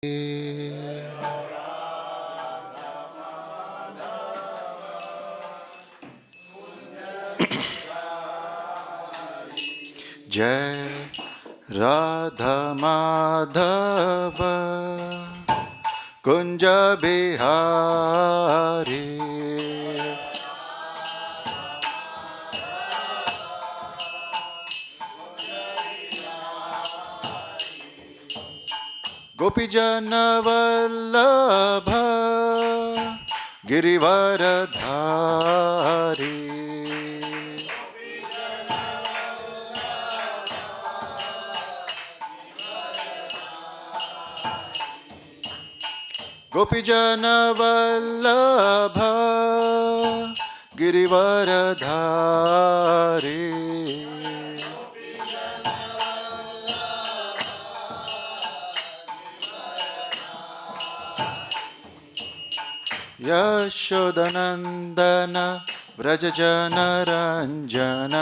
जय राधा माधव कुंज बिहारी। गोपीजन वल्लभ गिरिवरधारी। गोपीजन वल्लभ गिरिवरधारी। यशोदनंदन व्रज जन रंजन।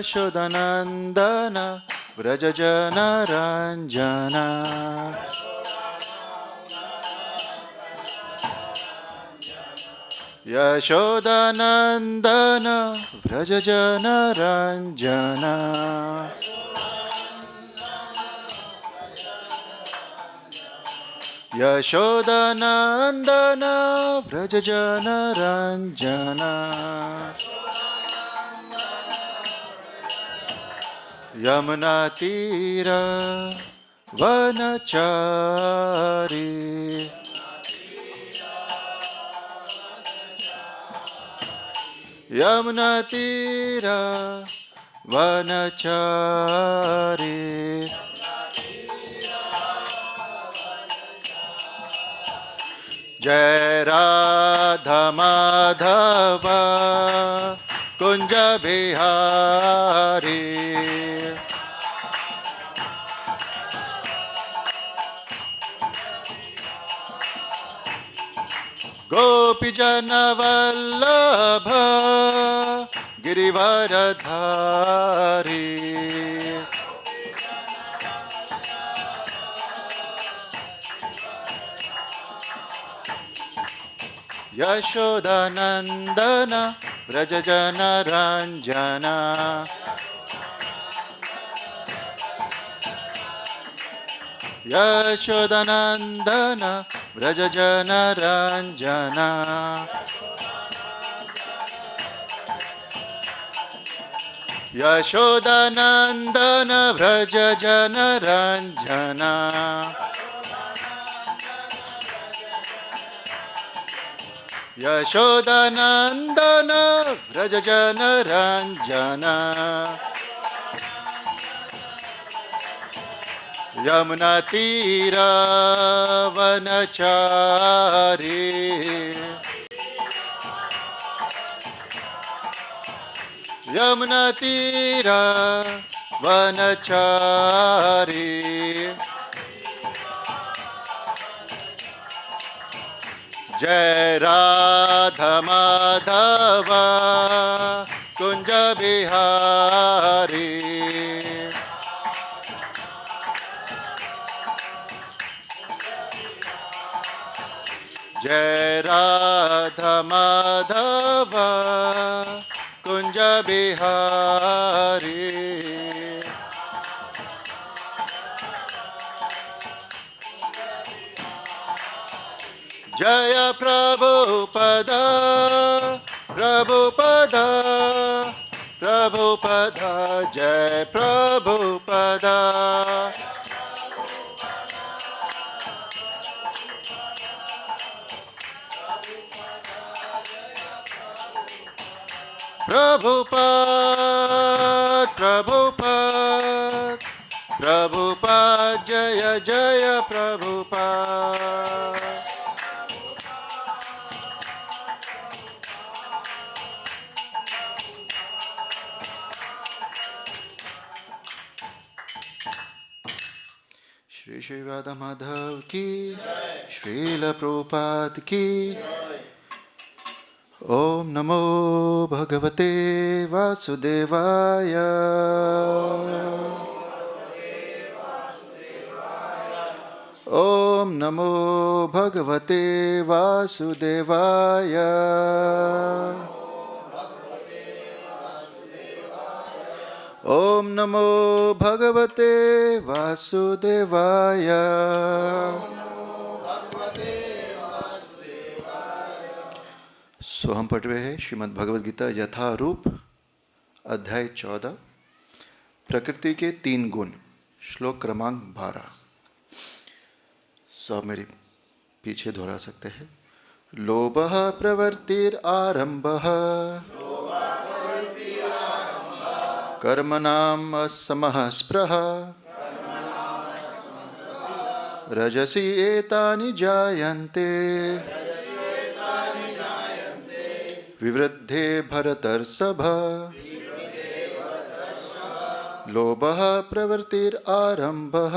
यशोदनंदन व्रज जन रंजन। यशोदनंदन व्रज जन रंजन। यशोदनंदन व्रज जन रंजन। यमुना तीर वनचारी। यमुना तीर वनचारी। जय राधा माधव कुंज बिहारी। गोपीजन वल्लभ गिरिवरधारी। यशोदनंदन व्रज जन रंजन। यशोदनंदन व्रज जन रंजन। यशोदनंदन व्रज जन रंजन। यशोदनंदन व्रज जन रंजन। यमुना तीर वनचारी। यमुना तीर वनचारी। जय राधा माधव कुंज बिहारी। जय राधा माधव कुंज बिहारी। जय प्रभुपद प्रभुपद प्रभुपद। जय प्रभुपद। प्रभुपद प्रभुपद प्रभुपद। जय जय प्रभुपद। श्री श्री राधा माधव की, श्रील प्रभुपाद की। ओम नमो भगवते वासुदेवाय। ओम नमो भगवते वासुदेवाय। ओम नमो भगवते वासुदेवाय। सो हम पढ़ रहे हैं श्रीमद् भगवद गीता यथारूप अध्याय 14 प्रकृति के 3 गुण श्लोक क्रमांक 12। सो आप मेरे पीछे दोहरा सकते हैं। लोभः प्रवृत्तिरारम्भः कर्मणाम् असमः स्पृहा रजसि एतानि जायन्ते विवृद्धे भरतर्षभ। लोभः प्रवृत्तिरारम्भः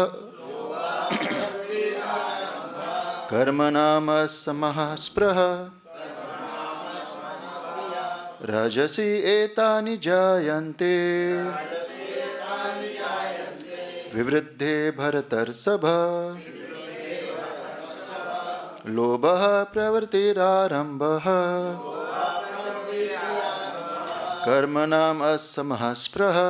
कर्मणाम् असमः स्पृहा रजसि एतानि जायन्ते विवृद्धे भरतर्षभ। लोभः प्रवृत्तिरारम्भः कर्मणाम् असमः स्पृहा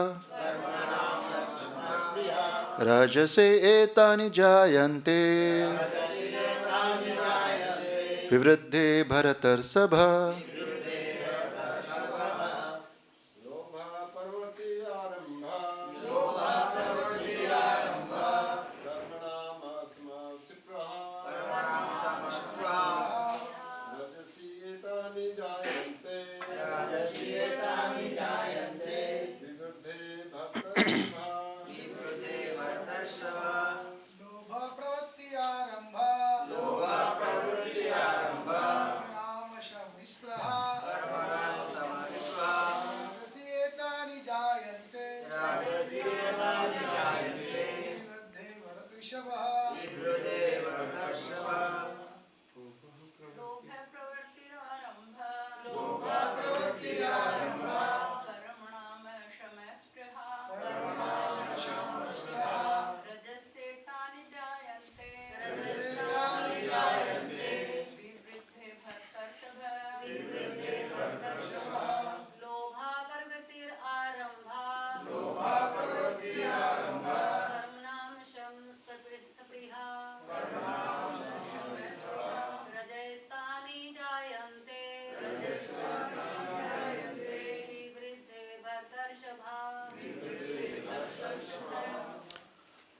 रजसि एतानि जायन्ते विवृद्धे भरतर्षभ।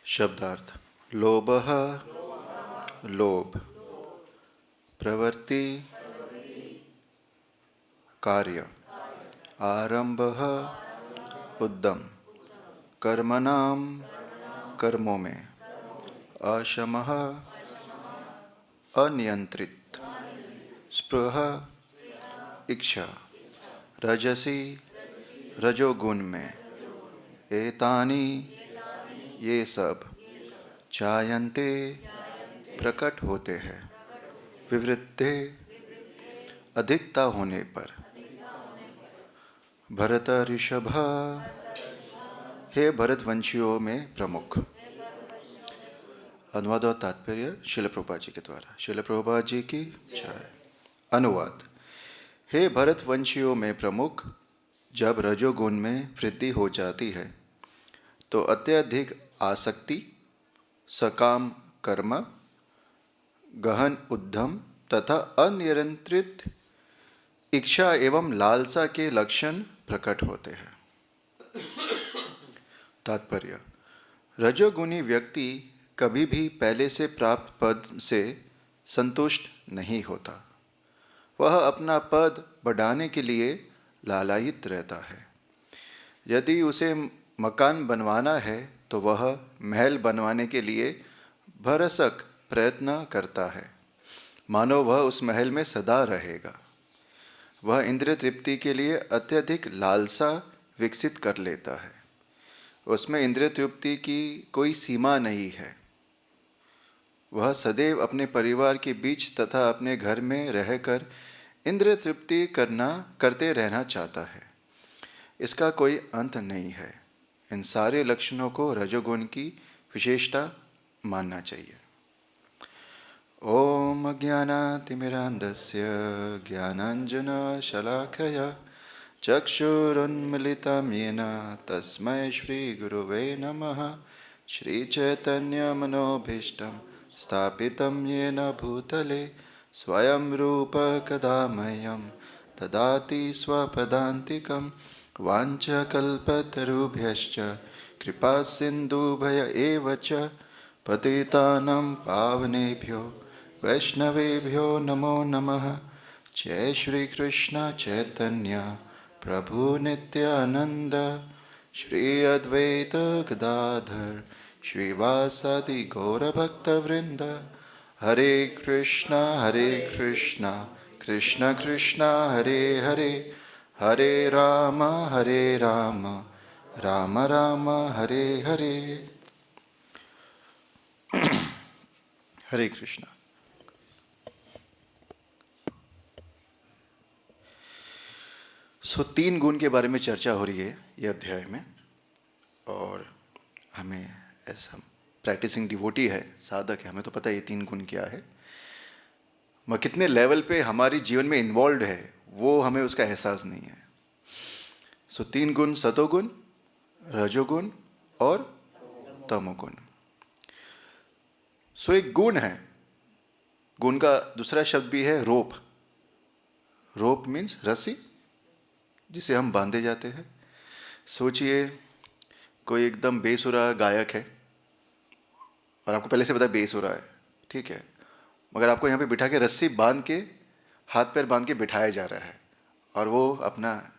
शब्दार्थ। लोभः लोभ, प्रवृत्ति कार्य, आरंभः उद्यम, कर्मणाम कर्मों में, अशमः अनियंत्रित, स्पृहा इच्छा, रजसी रजोगुण में, एतानि ये सब, जायन्ते प्रकट होते हैं, विवृद्धे अधिकता होने पर, भरत ऋषभ हे भरतवंशियों में प्रमुख। अनुवाद और तात्पर्य शिल प्रभुपाद जी के द्वारा। शिल प्रभुपाद जी की जय। अनुवाद। हे भरतवंशियों में प्रमुख, जब रजोगुण में वृद्धि हो जाती है तो अत्यधिक आसक्ति, सकाम कर्म, गहन उद्यम तथा अनियंत्रित इच्छा एवं लालसा के लक्षण प्रकट होते हैं। तात्पर्य। रजोगुणी व्यक्ति कभी भी पहले से प्राप्त पद से संतुष्ट नहीं होता। वह अपना पद बढ़ाने के लिए लालायित रहता है। यदि उसे मकान बनवाना है तो वह महल बनवाने के लिए भरसक प्रयत्न करता है, मानो वह उस महल में सदा रहेगा। वह इंद्रिय तृप्ति के लिए अत्यधिक लालसा विकसित कर लेता है। उसमें इंद्रिय तृप्ति की कोई सीमा नहीं है। वह सदैव अपने परिवार के बीच तथा अपने घर में रहकर इंद्रिय तृप्ति करते रहना चाहता है। इसका कोई अंत नहीं है। इन सारे लक्षणों को रजोगुण की विशेषता मानना चाहिए। ओम अज्ञानातिमिरान्धस्य ज्ञानाञ्जनशलाकया चक्षुरुन्मिलितं येन तस्मै श्रीगुरुवे नमः। श्रीचैतन्यमनोभीष्टं स्थापितं येन भूतले स्वयं रूप कदा मह्यं ददाति स्वपदान्तिकं। वाञ्छकल्पतरुभ्यश्च कृपासिन्धुभ्य एव च पतितानां पावनेभ्यो वैष्णवेभ्यो नमो नमः। जय श्री कृष्ण चैतन्य प्रभु नित्यानंद श्री अद्वैत गदाधर श्रीवासादि गौरभक्तवृंद। हरे कृष्ण कृष्ण कृष्ण हरे हरे, हरे राम राम राम हरे हरे। हरे कृष्ण। तीन गुण के बारे में चर्चा हो रही है ये अध्याय में, और हमें ऐसा प्रैक्टिसिंग डिवोटी है, साधक है, हमें तो पता है ये तीन गुण क्या है, मगर कितने लेवल पे हमारी जीवन में इन्वॉल्व है वो हमें उसका एहसास नहीं है। तीन गुण, सतोगुण, रजोगुण और तमोगुण। एक गुण है, गुण का दूसरा शब्द भी है रोप। रोप मीन्स रस्सी जिसे हम बांधे जाते हैं। सोचिए कोई एकदम बेसुरा गायक है और आपको पहले से पता है बेसुरा है, ठीक है, मगर आपको यहाँ पे बिठा के रस्सी बांध के हाथ पैर बांध के बिठाया जा रहा है और वो अपना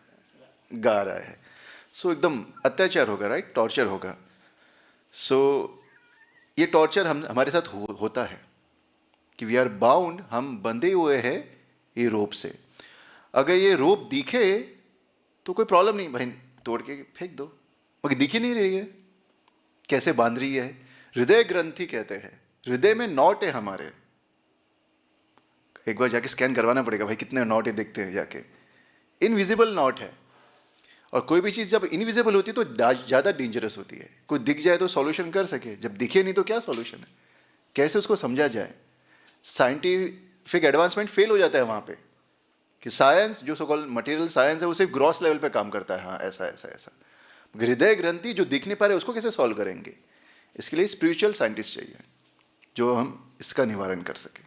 गा रहा है। एकदम अत्याचार होगा, राइट, टॉर्चर होगा। ये टॉर्चर हमारे साथ होता है कि वी आर बाउंड, हम बंधे हुए हैं ये रोप से। अगर ये रोप दिखे तो कोई प्रॉब्लम नहीं, भाई तोड़ के फेंक दो, मगर दिख ही नहीं रही है कैसे बांध रही है। हृदय ग्रंथि कहते हैं, हृदय में नॉट है हमारे। एक बार जाके स्कैन करवाना पड़ेगा भाई कितने नॉट है, देखते हैं जाके। इनविजिबल नॉट है, और कोई भी चीज़ जब इनविजिबल होती है तो ज़्यादा डेंजरस होती है। कोई दिख जाए तो सॉल्यूशन कर सके, जब दिखे नहीं तो क्या सॉल्यूशन है, कैसे उसको समझा जाए। साइंटिफिक एडवांसमेंट फेल हो जाता है वहाँ पे कि साइंस जो सो कॉल्ड मटेरियल साइंस है वो सिर्फ ग्रॉस लेवल पे काम करता है। हाँ ऐसा ऐसा ऐसा। हृदय ग्रंथि जो दिख नहीं पा रहे उसको कैसे सॉल्व करेंगे। इसके लिए स्पिरिचुअल साइंटिस्ट चाहिए जो हम इसका निवारण कर सकें।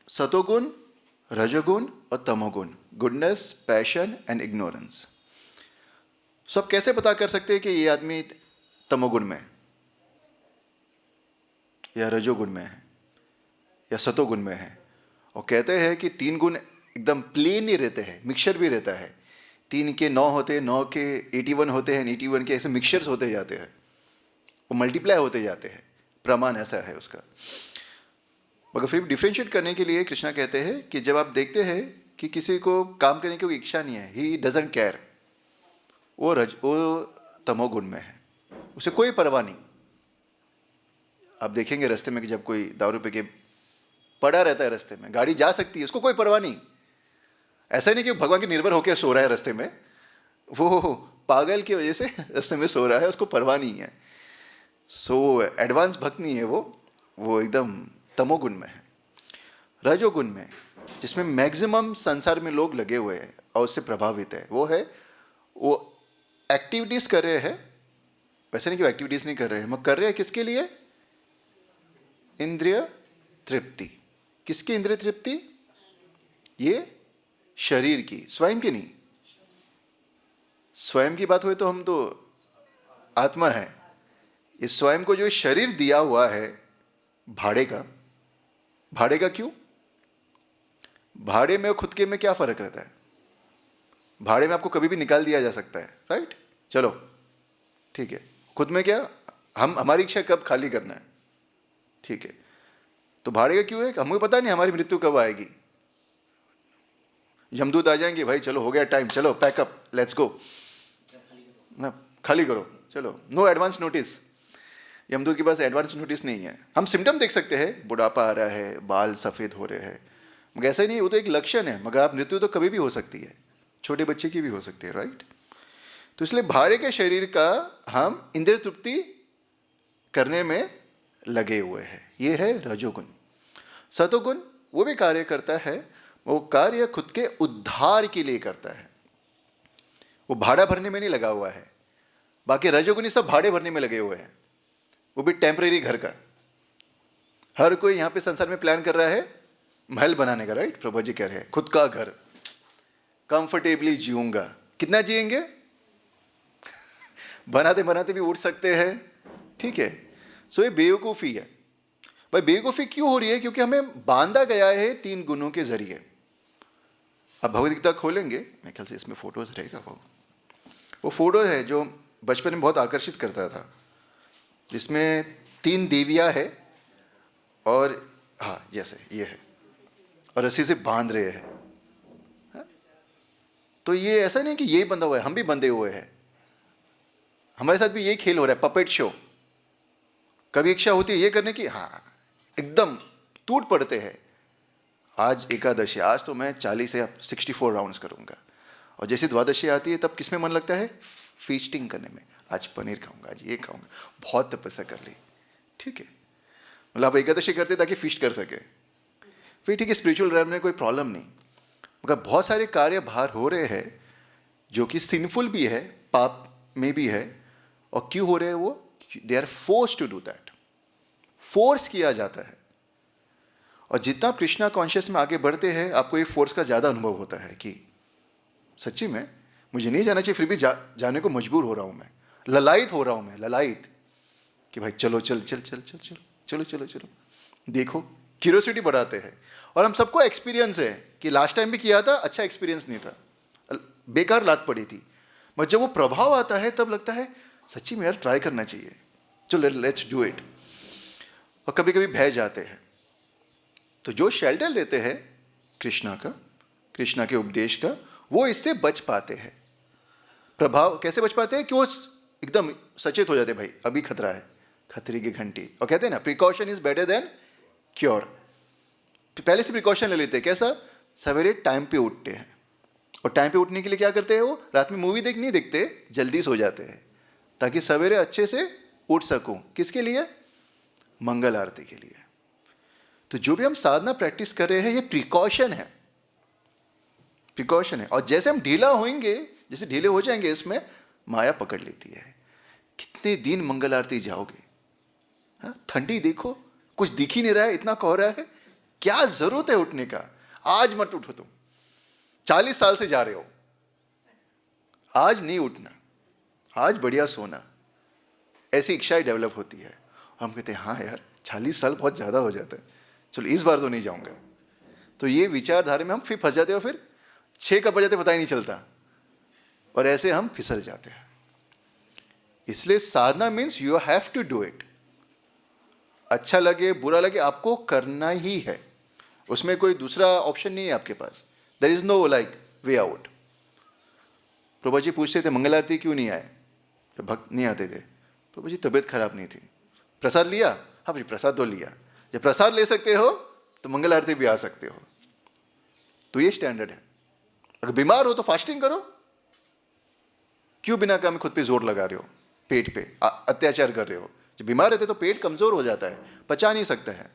सतोगुण, रजोगुण और तमोगुण, गुडनेस, पैशन एंड इग्नोरेंस। आप कैसे पता कर सकते हैं कि ये आदमी तमोगुण में है या रजोगुण में है या सतोगुण में है। और कहते हैं कि तीन गुण एकदम प्लेन नहीं रहते हैं, मिक्सचर भी रहता है। 3 के 9 होते हैं, 9 के 81 होते हैं, 81 के ऐसे मिक्सचर्स होते जाते हैं, वो मल्टीप्लाई होते जाते हैं। प्रमाण ऐसा है उसका। मगर फिर डिफ्रेंशिएट करने के लिए कृष्णा कहते हैं कि जब आप देखते हैं कि किसी को काम करने की कोई इच्छा नहीं है, ही डजंट केयर, वो तमोगुण में है, उसे कोई परवाह नहीं। आप देखेंगे रास्ते में कि जब कोई दारू पी के पड़ा रहता है रास्ते में, गाड़ी जा सकती है, उसको कोई परवाह नहीं। ऐसा नहीं कि भगवान के निर्भर होकर सो रहा है रास्ते में, वो पागल की वजह से रास्ते में सो रहा है, उसको परवाह नहीं है। एडवांस भक्त नहीं है वो एकदम तमोगुण में है। रजोगुण में, जिसमें मैक्सिमम संसार में लोग लगे हुए हैं और उससे प्रभावित है, वो एक्टिविटीज कर रहे हैं। वैसे नहीं कि एक्टिविटीज नहीं कर रहे हैं, मगर कर रहे हैं किसके लिए? इंद्रिय तृप्ति। किसकी इंद्रिय तृप्ति? ये शरीर की, स्वयं की नहीं। स्वयं की बात हुई तो हम तो आत्मा है। इस स्वयं को जो शरीर दिया हुआ है भाड़े का क्यों? भाड़े में और खुद के में क्या फर्क रहता है? भाड़े में आपको कभी भी निकाल दिया जा सकता है, राइट? चलो ठीक है। खुद में क्या, हमारी इच्छा कब खाली करना है, ठीक है। तो भाड़े का क्यों है? हमें पता नहीं हमारी मृत्यु कब आएगी। यमदूत आ जाएंगे, भाई चलो हो गया टाइम, चलो पैकअप, लेट्स गो, ना खाली करो, चलो, नो एडवांस नोटिस। यमदूत के पास एडवांस नोटिस नहीं है। हम सिम्टम देख सकते हैं, बुढ़ापा आ रहा है, बाल सफ़ेद हो रहे हैं, मगर ऐसा ही नहीं, वो तो एक लक्षण है। मगर आप मृत्यु तो कभी भी हो सकती है, छोटे बच्चे की भी हो सकती है, राइट। तो इसलिए भाड़े के शरीर का हम इंद्रिय तृप्ति करने में लगे हुए हैं, ये है रजोगुण। सतोगुण वो भी कार्य करता है, वो कार्य खुद के उद्धार के लिए करता है, वो भाड़ा भरने में नहीं लगा हुआ है। बाकी रजोगुणी सब भाड़े भरने में लगे हुए हैं, वो भी टेम्परेरी घर का। हर कोई यहाँ पे संसार में प्लान कर रहा है महल बनाने का, राइट। प्रभु जी कह रहे हैं खुद का घर, कंफर्टेबली जीऊंगा। कितना जिएंगे? बनाते बनाते भी उठ सकते हैं, ठीक है। सो ये बेवकूफ़ी है भाई। बेवकूफ़ी क्यों हो रही है? क्योंकि हमें बांधा गया है 3 गुणों के जरिए। अब भगवद गीता खोलेंगे, मेरे ख्याल से इसमें फोटोज रहेगा, वो फोटो है जो बचपन में बहुत आकर्षित करता था, जिसमें 3 देवियाँ है और हाँ जैसे ये है, और रस्सी से बांध रहे हैं। तो ये ऐसा नहीं कि यही बंधा हुआ है, हम भी बंधे हुए हैं, हमारे साथ भी यही खेल हो रहा है, पपेट शो। कभी इच्छा होती है ये करने की, हाँ एकदम टूट पड़ते हैं। आज एकादशी, आज तो मैं 40 या 64 राउंड्स करूंगा। और जैसे द्वादशी आती है तब किसमें मन लगता है? फीस्टिंग करने में। आज पनीर खाऊंगा, आज ये खाऊंगा, बहुत तपस्या कर ली, ठीक है। मतलब आप एकादशी करते ताकि फीस्ट कर सके, फिर ठीक है, स्पिरिचुअल रैम में कोई प्रॉब्लम नहीं। मगर बहुत सारे कार्य बाहर हो रहे हैं जो कि सिंफुल भी है, पाप में भी है। और क्यों हो रहे हैं वो? They are force to do that, force किया जाता है। और जितना कृष्णा कॉन्शियस में आगे बढ़ते हैं, आपको ये फोर्स का ज़्यादा अनुभव होता है कि सच्ची में मुझे नहीं जाना चाहिए, फिर भी जाने को मजबूर हो रहा हूँ मैं, ललायित हो रहा हूँ मैं, ललायित कि भाई चलो चल चल चल चल चलो चलो चलो चलो। देखो, क्यूरियोसिटी बढ़ाते हैं। और हम सबको एक्सपीरियंस है कि लास्ट टाइम भी किया था, अच्छा एक्सपीरियंस नहीं था, बेकार लात पड़ी थी। मगर जब वो प्रभाव आता है तब लगता है सच्ची में यार ट्राई करना चाहिए, चलो लेट्स डू इट। और कभी कभी भय जाते हैं। तो जो शेल्टर लेते हैं कृष्णा का, कृष्णा के उपदेश का, वो इससे बच पाते हैं। प्रभाव कैसे बच पाते हैं? कि वो एकदम सचेत हो जाते हैं, भाई अभी खतरा है, खतरे की घंटी। और कहते हैं ना, precaution is better than cure. पहले से प्रिकॉशन ले लेते हैं। कैसा? सवेरे टाइम पे उठते हैं। और टाइम पे उठने के लिए क्या करते हैं? वो रात में मूवी नहीं देखते, जल्दी सो जाते हैं ताकि सवेरे अच्छे से उठ सकूं। किसके लिए? मंगल आरती के लिए। तो जो भी हम साधना प्रैक्टिस कर रहे हैं, ये प्रिकॉशन है, प्रिकॉशन है। और जैसे हम ढीला होंगे, जैसे ढीले हो जाएंगे, इसमें माया पकड़ लेती है। कितने दिन मंगल आरती जाओगे? हाँ, ठंडी देखो, कुछ दिख ही नहीं रहा है, इतना कोहरा है, क्या जरूरत है उठने का? आज मत उठो तुम, 40 साल से जा रहे हो, आज नहीं उठना, आज बढ़िया सोना। ऐसी इच्छाएं डेवलप होती है। हम कहते हैं हाँ यार 40 साल बहुत ज़्यादा हो जाता है, चलो इस बार तो नहीं जाऊंगा। तो ये विचारधारा में हम फिर फंस जाते हैं, और फिर 6 कब बजाते पता ही नहीं चलता, और ऐसे हम फिसल जाते हैं। इसलिए साधना means you have to do it. अच्छा लगे बुरा लगे, आपको करना ही है, उसमें कोई दूसरा ऑप्शन नहीं है आपके पास। There is no like way out. Prabhu ji पूछते थे मंगल आरती क्यों नहीं आए? जब भक्त नहीं आते थे, प्रभु जी तबीयत खराब नहीं थी। प्रसाद लिया? हाँ भाई प्रसाद तो लिया। जब प्रसाद ले सकते हो तो मंगल आरती भी आ सकते हो। तो ये स्टैंडर्ड है। अगर बीमार हो तो फास्टिंग करो, क्यों बिना काम खुद पे जोर लगा रहे हो, पेट पे अत्याचार कर रहे हो? जब बीमार रहते तो पेट कमजोर हो जाता है, पचा नहीं सकता है,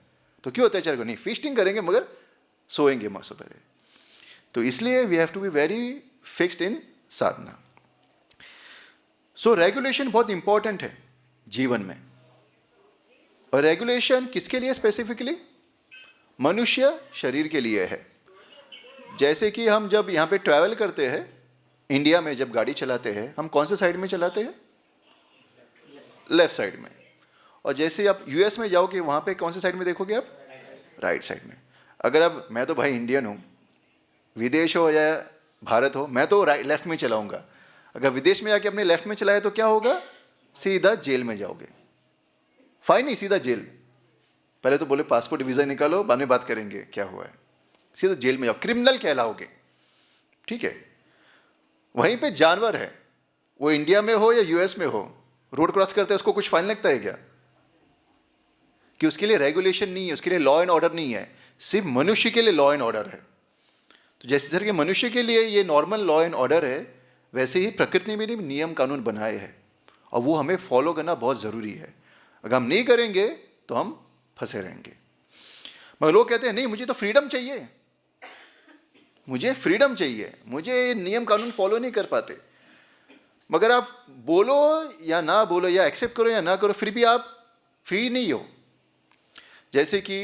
तो क्यों अत्याचार करो? नहीं, फीस्टिंग करेंगे मगर सोएंगे सवेरे। तो इसलिए we have to be very fixed in sadhana. So regulation बहुत इंपॉर्टेंट है जीवन में। और रेगुलेशन किसके लिए स्पेसिफिकली? मनुष्य शरीर के लिए है। जैसे कि हम जब यहाँ पे ट्रैवल करते हैं, इंडिया में जब गाड़ी चलाते हैं, हम कौन से साइड में चलाते हैं? लेफ्ट साइड में। और जैसे आप यूएस में जाओगे, वहाँ पे कौन से साइड में देखोगे आप? राइट साइड में। अगर अब मैं तो भाई इंडियन हूँ, विदेश हो या भारत हो, मैं तो लेफ्ट में चलाऊंगा। अगर विदेश में जाके अपने लेफ्ट में चलाए तो क्या होगा? सीधा जेल में जाओगे। फाइन नहीं, सीधा जेल। पहले तो बोले पासपोर्ट वीज़ा निकालो, बाद में बात करेंगे क्या हुआ है। सीधा जेल में जाओ, क्रिमिनल कहलाओगे, ठीक है। वहीं पे जानवर है, वो इंडिया में हो या यूएस में हो, रोड क्रॉस करते हैं, उसको कुछ फाइन लगता है क्या? कि उसके लिए रेगुलेशन नहीं है, उसके लिए लॉ एंड ऑर्डर नहीं है, सिर्फ मनुष्य के लिए लॉ एंड ऑर्डर है। तो जैसे सर कि मनुष्य के लिए ये नॉर्मल लॉ एंड ऑर्डर है, वैसे ही प्रकृति में भी नियम कानून बनाए हैं और वो हमें फॉलो करना बहुत ज़रूरी है। अगर हम नहीं करेंगे तो हम फंसे रहेंगे। मगर लोग कहते हैं नहीं, मुझे तो फ्रीडम चाहिए, मुझे फ्रीडम चाहिए, मुझे नियम कानून फॉलो नहीं कर पाते। मगर आप बोलो या ना बोलो, या एक्सेप्ट करो या ना करो, फिर भी आप फ्री नहीं हो। जैसे कि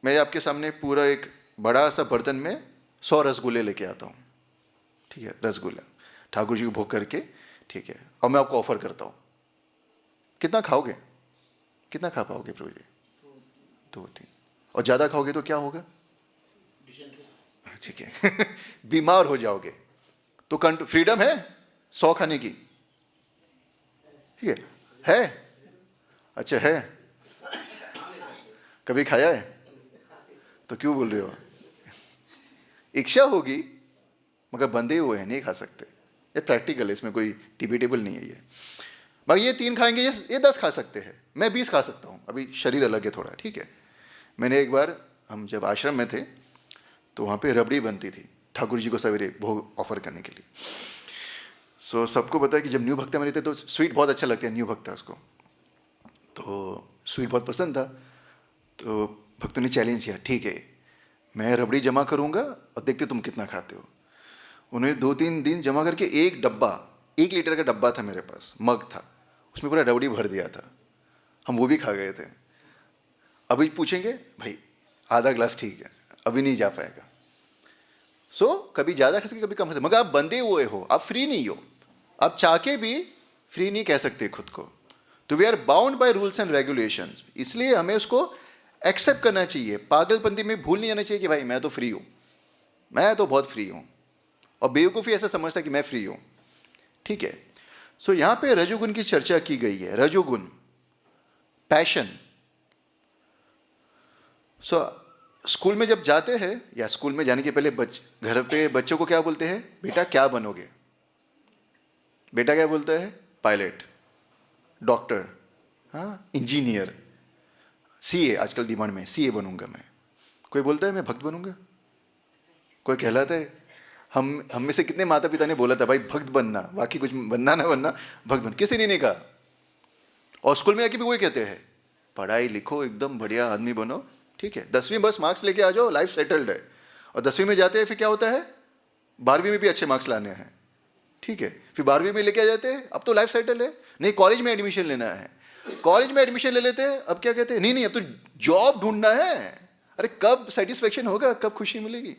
मैं आपके सामने पूरा एक बड़ा सा बर्तन में 100 रसगुल्ले लेके आता हूँ, ठीक है, रसगुल्ला ठाकुर जी को भोग करके, ठीक है, और मैं आपको ऑफर करता हूँ, कितना खाओगे, कितना खा पाओगे प्रभु जी? 2-3। और ज़्यादा खाओगे तो क्या होगा? ठीक है बीमार हो जाओगे। तो फ्रीडम है 100 खाने की, ठीक है? अच्छा है, कभी खाया है? तो क्यों बोल रहे हो? इच्छा होगी मगर बंधे हुए हैं, नहीं खा सकते। ये प्रैक्टिकल है, इसमें कोई डिबेटेबल नहीं है ये। मगर ये 3 खाएंगे, ये 10 खा सकते हैं, मैं 20 खा सकता हूँ, अभी शरीर अलग है थोड़ा, ठीक है। मैंने एक बार, हम जब आश्रम में थे तो वहाँ पे रबड़ी बनती थी ठाकुर जी को सवेरे भोग ऑफर करने के लिए। सो सबको पता है कि जब न्यू भक्ता में रहते तो स्वीट बहुत अच्छा लगता है, न्यू भक्ता उसको, तो स्वीट बहुत पसंद था। तो भक्तों ने चैलेंज किया, ठीक है मैं रबड़ी जमा करूँगा और देखते तुम कितना खाते हो। उन्होंने 2-3 दिन जमा करके एक डब्बा, 1 लीटर का डब्बा था मेरे पास, मग था, उसमें पूरा रबड़ी भर दिया था। हम वो भी खा गए थे। अभी पूछेंगे भाई आधा ग्लास ठीक है, अभी नहीं जा पाएगा। कभी ज़्यादा खा सकते, कभी कम खा सकते, मगर आप बंधे हुए हो, आप फ्री नहीं हो। आप चाह के भी फ्री नहीं कह सकते खुद को। तो we are bound by rules and regulations, इसलिए हमें उसको एक्सेप्ट करना चाहिए। पागलपंती में भूल नहीं आना चाहिए कि भाई मैं तो फ्री हूँ, मैं तो बहुत फ्री हूँ, और बेवकूफ़ी ऐसा समझता कि मैं फ्री हूँ, ठीक है। यहाँ पे रजोगुण की चर्चा की गई है। रजोगुण पैशन। स्कूल में जब जाते हैं या स्कूल में जाने के पहले घर पे बच्चों को क्या बोलते हैं? बेटा क्या बनोगे? बेटा क्या बोलता है? पायलट, डॉक्टर, हाँ, इंजीनियर, सीए। आजकल डिमांड में सीए बनूंगा मैं। कोई बोलता है मैं भक्त बनूंगा? कोई कहलाता है? हम में से कितने माता पिता ने बोला था भाई भक्त बनना, बाकी कुछ बनना ना बनना, भक्त बन? किसी ने नहीं कहा। और स्कूल में आके भी वही कहते हैं, पढ़ाई लिखो, एकदम बढ़िया आदमी बनो, ठीक है, 10वीं बस मार्क्स लेके आ जाओ, लाइफ सेटल्ड है। और 10वीं में जाते हैं, फिर क्या होता है? 12वीं में भी अच्छे मार्क्स लाने हैं, ठीक है, फिर 12वीं में लेके आ जाते हैं, अब तो लाइफ सेटल है, नहीं कॉलेज में एडमिशन लेना है। कॉलेज में एडमिशन ले लेते हैं, अब क्या कहते हैं? नहीं अब तो जॉब ढूंढना है। अरे कब सेटिस्फेक्शन होगा, कब खुशी मिलेगी?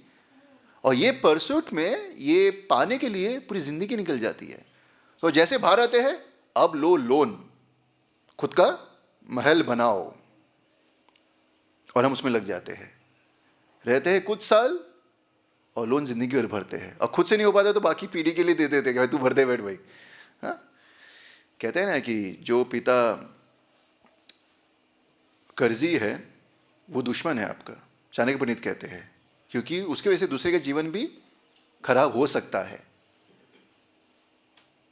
और ये परसूट में, ये पाने के लिए पूरी जिंदगी निकल जाती है। तो जैसे बाहर आते हैं, अब लो लोन, खुद का महल बनाओ, और हम उसमें लग जाते हैं, रहते हैं कुछ साल और लोन जिंदगी भर भरते हैं। और खुद से नहीं हो पाता तो बाकी पीढ़ी के लिए दे देते हैं कि तू भरते बैठ भाई। हाँ, कहते हैं ना कि जो पिता कर्जी है वो दुश्मन है आपका, चाणक्य पंडित कहते हैं, क्योंकि उसके वजह से दूसरे का जीवन भी खराब हो सकता है।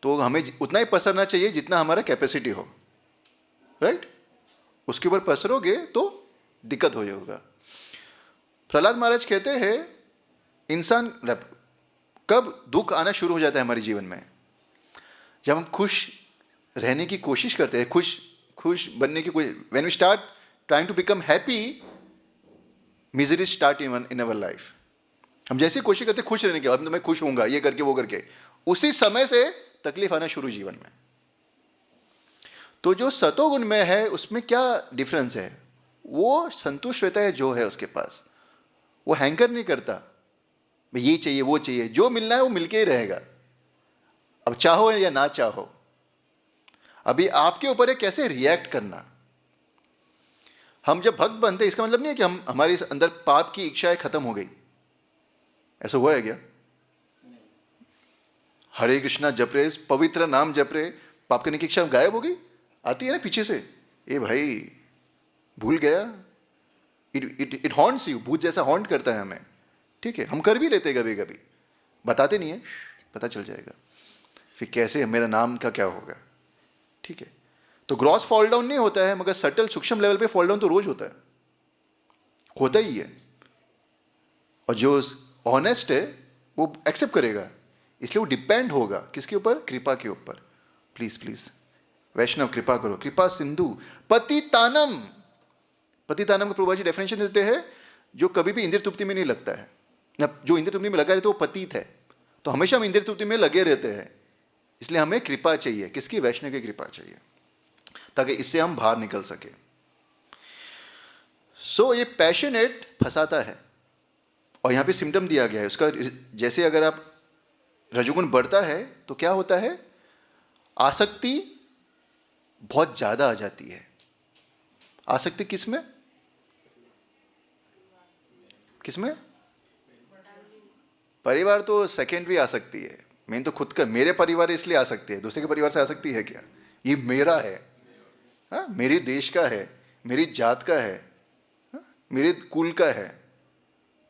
तो हमें उतना ही पसरना चाहिए जितना हमारा कैपेसिटी हो, राइट? उसके ऊपर पसरोगे तो दिक्कत हो जाएगा। प्रहलाद महाराज कहते हैं इंसान कब दुख आना शुरू हो जाता है हमारे जीवन में? जब हम खुश रहने की कोशिश करते हैं, खुश बनने की कोशिश, when we start trying to become happy, misery start in our life. हम जैसी कोशिश करते हैं खुश रहने की, अब तो मैं खुश होऊंगा ये करके वो करके, उसी समय से तकलीफ आना शुरू जीवन में। तो जो सतोगुण में है उसमें क्या डिफरेंस है? वो संतुष्ट रहता है जो है उसके पास, वो हैंकर नहीं करता भाई ये चाहिए वो चाहिए, जो मिलना है वो मिलके ही रहेगा, अब चाहो या ना चाहो। अभी आपके ऊपर है कैसे रिएक्ट करना। हम जब भक्त बनते इसका मतलब नहीं है कि हमारे अंदर पाप की इच्छाएं खत्म हो गई, ऐसा हुआ है क्या? हरे कृष्णा जप रहे, पवित्र नाम जप रहे, पाप करने की इच्छा गायब हो गई? आती है ना पीछे से, ए भाई भूल गया, इट हॉन्ट्स यू, भूत जैसा हॉन्ट करता है हमें, ठीक है। हम कर भी लेते कभी कभी, बताते नहीं है, पता चल जाएगा फिर कैसे मेरा नाम का क्या होगा, ठीक है। तो ग्रॉस फॉल डाउन नहीं होता है, मगर सटल सूक्ष्म लेवल पे फॉल डाउन तो रोज होता ही है। और जो ऑनेस्ट है वो एक्सेप्ट करेगा, इसलिए वो डिपेंड होगा किसके ऊपर? कृपा के ऊपर। प्लीज प्लीज वैष्णव कृपा करो, कृपा सिंधु पतितानम। पतितानम को प्रभुपाद जी डेफिनेशन देते हैं, जो कभी भी इंद्रिय तृप्ति में नहीं लगता है, जो इंद्रिय तृप्ति में लगा रहता है वो पतित है। तो हमेशा हम इंद्रिय तृप्ति में लगे रहते हैं, इसलिए हमें कृपा चाहिए। किसकी? वैष्णव की कृपा चाहिए, ताकि इससे हम बाहर निकल सके। सो ये पैशनेट फंसाता है, और यहां पे सिम्टम दिया गया है उसका। जैसे अगर आप रजोगुण बढ़ता है तो क्या होता है? आसक्ति बहुत ज्यादा आ जाती है। आसक्ति किसमें? किसमें? परिवार तो सेकेंडरी आसक्ति है, मेन तो खुद का। मेरे परिवार इसलिए आ सकती है, दूसरे के परिवार से आ सकती है क्या? ये मेरा है, हाँ, मेरे देश का है, मेरी जात का है, हाँ, मेरे कुल का है,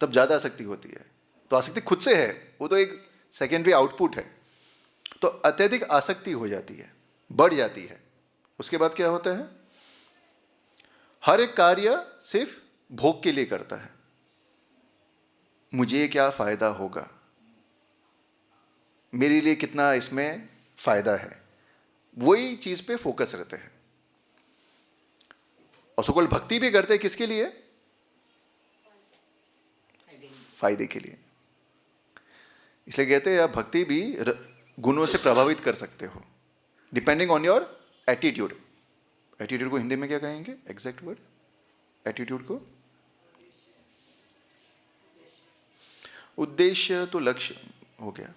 तब ज्यादा आसक्ति होती है। तो आसक्ति खुद से है, वो तो एक सेकेंडरी आउटपुट है। तो अत्यधिक आसक्ति हो जाती है, बढ़ जाती है। उसके बाद क्या होता है? हर एक कार्य सिर्फ भोग के लिए करता है, मुझे क्या फायदा होगा, मेरे लिए कितना इसमें फायदा है, वही चीज पे फोकस रहते हैं। और सो कॉल्ड भक्ति भी करते हैं किसके लिए? फायदे के लिए। इसलिए कहते हैं आप भक्ति भी गुणों से प्रभावित कर सकते हो, depending on your attitude. Attitude को हिंदी में क्या कहेंगे? एग्जैक्ट वर्ड एटीट्यूड को? उद्देश्य तो लक्ष्य हो गया,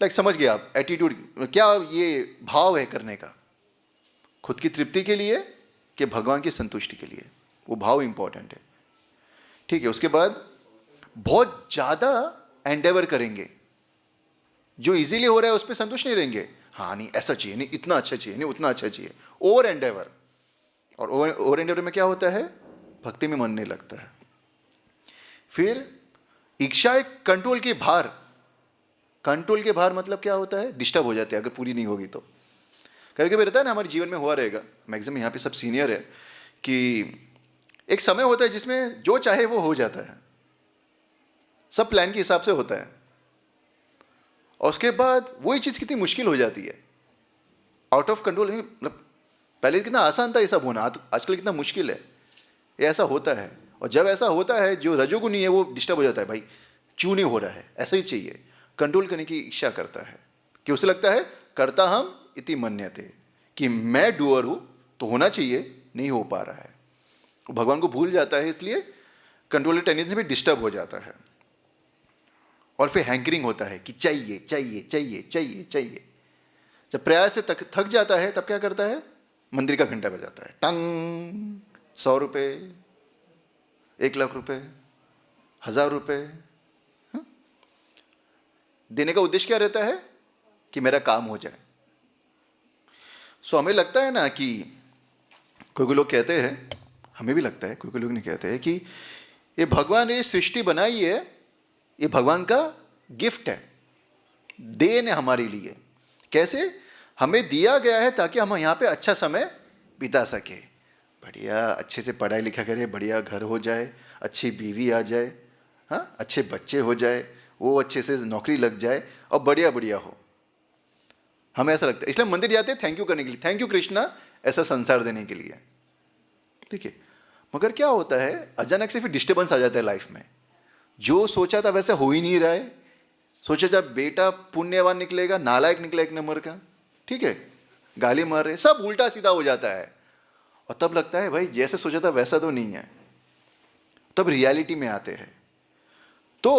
लाइक समझ गए आप। एटीट्यूड क्या? ये भाव है करने का, खुद की तृप्ति के लिए कि भगवान की संतुष्टि के लिए, वो भाव इंपॉर्टेंट है। ठीक है। उसके बाद बहुत ज्यादा एंडेवर करेंगे, जो इजीली हो रहा है उस पर संतुष्ट नहीं रहेंगे। हाँ नहीं ऐसा चाहिए, नहीं इतना अच्छा चाहिए, नहीं उतना अच्छा चाहिए। ओवर एंडेवर, और ओवर एंडेवर में क्या होता है? भक्ति में मन नहीं लगता है। फिर इच्छा एक कंट्रोल के भार। कंट्रोल के भार मतलब क्या होता है? डिस्टर्ब हो जाते हैं अगर पूरी नहीं होगी तो। कभी कभी रहता है ना, हमारे जीवन में हुआ रहेगा, मैक्सिमम यहाँ पे सब सीनियर है, कि एक समय होता है जिसमें जो चाहे वो हो जाता है, सब प्लान के हिसाब से होता है, और उसके बाद वही चीज कितनी मुश्किल हो जाती है, आउट ऑफ कंट्रोल। मतलब पहले कितना आसान था ये सब होना, आजकल कितना मुश्किल है। ये ऐसा होता है, और जब ऐसा होता है जो रजोगुणी है वो डिस्टर्ब हो जाता है। भाई क्यों नहीं हो रहा है, ऐसा ही चाहिए। कंट्रोल करने की इच्छा करता है, कि उसे लगता है करता हम इति मन्यते, कि मैं डूअर हूं तो होना चाहिए, नहीं हो पा रहा है, वो भगवान को भूल जाता है, इसलिए कंट्रोल टेंडेंसी में डिस्टर्ब हो जाता है। और फिर हैंकरिंग होता है कि चाहिए चाहिए चाहिए चाहिए चाहिए। जब प्रयास से थक जाता है तब क्या करता है? मंदिर का घंटा बजाता है, टंग। 100 रुपये, 1 लाख रुपए, 1000 रुपये देने का उद्देश्य क्या रहता है? कि मेरा काम हो जाए। सो हमें लगता है ना कि कोई लोग कहते हैं, हमें भी लगता है, कोई लोग नहीं कहते हैं कि ये भगवान ने सृष्टि बनाई है, ये भगवान का गिफ्ट है, देन है हमारे लिए। कैसे? हमें दिया गया है ताकि हम यहाँ पे अच्छा समय बिता सके, बढ़िया अच्छे से पढ़ाई लिखा करें, बढ़िया घर हो जाए, अच्छी बीवी आ जाए, हाँ अच्छे बच्चे हो जाए, वो अच्छे से नौकरी लग जाए और बढ़िया बढ़िया हो। हमें ऐसा लगता है, इसलिए मंदिर जाते हैं थैंक यू करने के लिए, थैंक यू कृष्णा ऐसा संसार देने के लिए। ठीक है। मगर क्या होता है, अचानक से फिर डिस्टर्बेंस आ जाता है लाइफ में। जो सोचा था वैसे हो ही नहीं रहा है। सोचा था बेटा पुण्यवान निकलेगा, नालायक निकला 1 नंबर का, ठीक है, गाली मार रहे, सब उल्टा सीधा हो जाता है। और तब लगता है भाई जैसे सोचा था वैसा तो नहीं है। तब रियलिटी में आते हैं। तो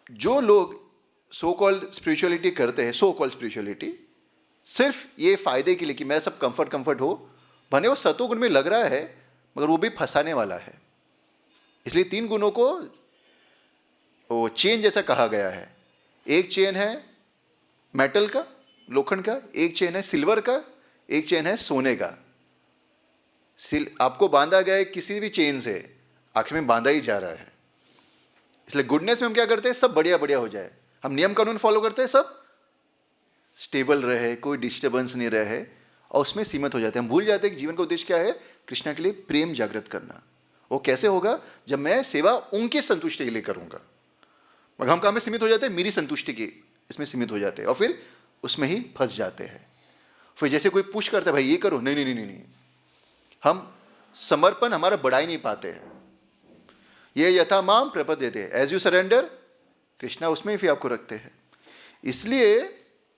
जो लोग सो कॉल्ड स्पिरिचुअलिटी करते हैं, सो कॉल्ड स्पिरिचुअलिटी सिर्फ ये फायदे के लिए कि मेरा सब कंफर्ट हो, भले वो सतोगुण में लग रहा है मगर वो भी फंसाने वाला है। इसलिए 3 गुणों को वो चेन जैसा कहा गया है। एक चेन है मेटल का, लोखंड का, एक चेन है सिल्वर का, एक चेन है सोने का। आपको बांधा गया है किसी भी चेन से, आखिर में बांधा ही जा रहा है। इसलिए गुडनेस में हम क्या करते हैं, सब बढ़िया बढ़िया हो जाए, हम नियम कानून फॉलो करते हैं, सब स्टेबल रहे, कोई डिस्टर्बेंस नहीं रहे, और उसमें सीमित हो जाते हैं। हम भूल जाते हैं कि जीवन का उद्देश्य क्या है, कृष्णा के लिए प्रेम जागृत करना। वो कैसे होगा, जब मैं सेवा उनके संतुष्टि के लिए करूँगा। मगर हम कहाँ में सीमित हो जाते हैं, मेरी संतुष्टि की इसमें सीमित हो जाते हैं और फिर उसमें ही फंस जाते हैं। फिर जैसे कोई पुश करता है, भाई ये करो, नहीं नहीं नहीं नहीं नहीं, हम समर्पण हमारा बढ़ा ही नहीं पाते हैं। ये यथा माम प्रपद्यते, एज यू सरेंडर, कृष्णा उसमें फिर आपको रखते हैं। इसलिए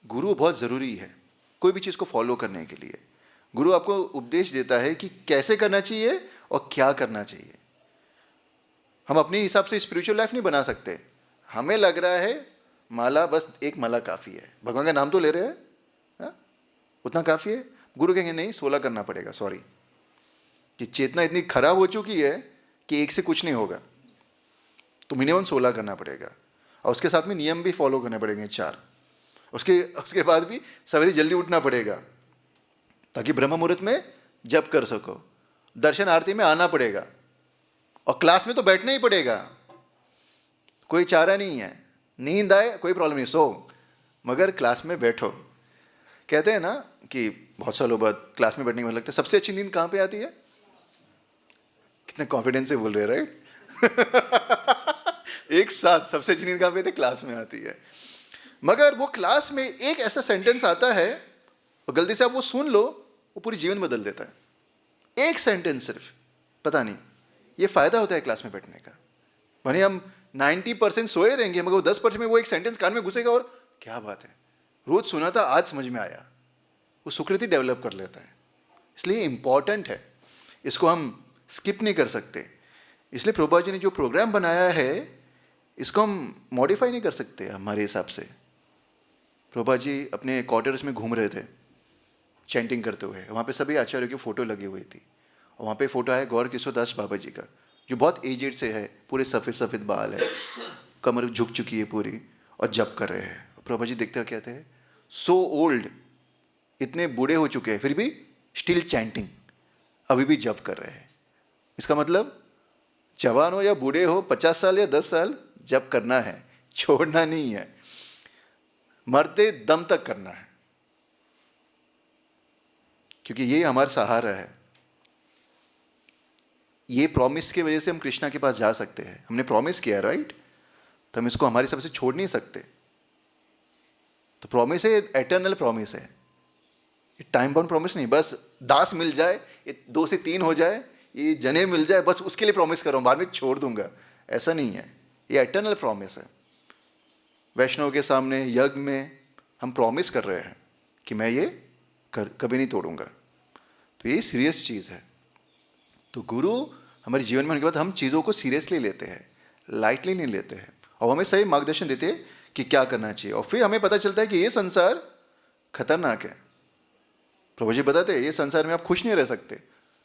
गुरु बहुत ज़रूरी है कोई भी चीज़ को फॉलो करने के लिए। गुरु आपको उपदेश देता है कि कैसे करना चाहिए और क्या करना चाहिए। हम अपने हिसाब से स्पिरिचुअल लाइफ नहीं बना सकते। हमें लग रहा है माला, बस एक माला काफ़ी है, भगवान का नाम तो ले रहे हैं, हाँ? उतना काफ़ी है। गुरु कहेंगे नहीं 16 करना पड़ेगा, सॉरी, कि चेतना इतनी खराब हो चुकी है कि एक से कुछ नहीं होगा, तो मिनिमम 16 करना पड़ेगा। और उसके साथ में नियम भी फॉलो करने पड़ेंगे 4। उसके बाद भी सवेरे जल्दी उठना पड़ेगा ताकि ब्रह्म मुहूर्त में जप कर सको। दर्शन आरती में आना पड़ेगा और क्लास में तो बैठना ही पड़ेगा, कोई चारा नहीं है। नींद आए कोई प्रॉब्लम नहीं, सो, मगर क्लास में बैठो। कहते हैं ना कि बहुत सालों बाद क्लास में बैठने में लगता है सबसे अच्छी नींद कहाँ पे आती है। कितने कॉन्फिडेंस से बोल रहे हैं, राइट? एक साथ सबसे अच्छी नींद कहाँ पे आती है, क्लास में आती है। मगर वो क्लास में एक ऐसा सेंटेंस आता है और गलती से आप वो सुन लो, वो पूरी जीवन बदल देता है। एक सेंटेंस सिर्फ, पता नहीं ये फायदा होता है क्लास में बैठने का। वहीं हम 90% सोए रहेंगे, मगर वो 10% में वो एक सेंटेंस कान में घुसेगा और क्या बात है, रोज सुना था आज समझ में आया, वो सुकृति डेवलप कर लेता है। इसलिए इम्पॉर्टेंट है, इसको हम स्किप नहीं कर सकते। इसलिए प्रभुपाद जी ने जो प्रोग्राम बनाया है इसको हम मॉडिफाई नहीं कर सकते हमारे हिसाब से। प्रभुपाद जी अपने क्वार्टर्स में घूम रहे थे चैंटिंग करते हुए, वहाँ पे सभी आचार्यों की फ़ोटो लगी हुई थी और वहाँ पे फ़ोटो है गौर किशोर दास बाबा जी का, जो बहुत एजेड से है, पूरे सफ़ेद सफ़ेद बाल है, कमर झुक चुकी है पूरी, और जप कर रहे हैं। प्रभुपाद जी देखते हुए कहते हैं, सो ओल्ड, इतने बूढ़े हो चुके हैं फिर भी स्टिल चैंटिंग, अभी भी जप कर रहे हैं। इसका मतलब जवान हो या बूढ़े हो, 50 साल या 10 साल, जप करना है, छोड़ना नहीं है, मरते दम तक करना है, क्योंकि ये हमारा सहारा है। ये प्रॉमिस की वजह से हम कृष्णा के पास जा सकते हैं। हमने प्रॉमिस किया, राइट? तो हम इसको हमारी सबसे छोड़ नहीं सकते। तो प्रॉमिस है, एटर्नल प्रॉमिस है, टाइम बाउंड प्रॉमिस नहीं। बस दास मिल जाए, 2 से 3 हो जाए, ये जने मिल जाए, बस उसके लिए प्रॉमिस कर रहा हूँ, बाद में छोड़ दूंगा, ऐसा नहीं है। ये एटर्नल प्रॉमिस है। वैष्णव के सामने यज्ञ में हम प्रॉमिस कर रहे हैं कि मैं ये कभी नहीं तोड़ूंगा। तो ये सीरियस चीज़ है। तो गुरु हमारे जीवन में होने के बाद हम चीज़ों को सीरियसली लेते हैं, लाइटली नहीं लेते हैं, और हमें सही मार्गदर्शन देते हैं कि क्या करना चाहिए। और फिर हमें पता चलता है कि ये संसार खतरनाक है। प्रभु जी बताते हैं ये संसार में आप खुश नहीं रह सकते।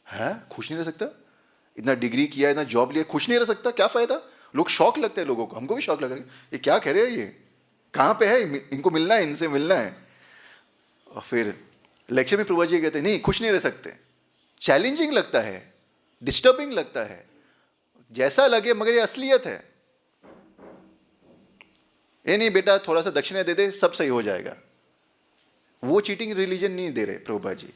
हैं, खुश नहीं रह सकता? इतना डिग्री किया, इतना जॉब लिया, खुश नहीं रह सकता? क्या फ़ायदा? लोग शौक लगते हैं लोगों को, हमको भी शौक लग रहा है, ये क्या कह रहे हैं, ये कहाँ पे है, इनको मिलना है, इनसे मिलना है। और फिर लेक्चर में प्रभु जी कहते हैं नहीं, खुश नहीं रह सकते। चैलेंजिंग लगता है, डिस्टर्बिंग लगता है, जैसा लगे, मगर ये असलियत है। ये नहीं बेटा थोड़ा सा दक्षिणा दे दे सब सही हो जाएगा, वो चीटिंग रिलीजन नहीं दे रहे प्रभुपाद जी,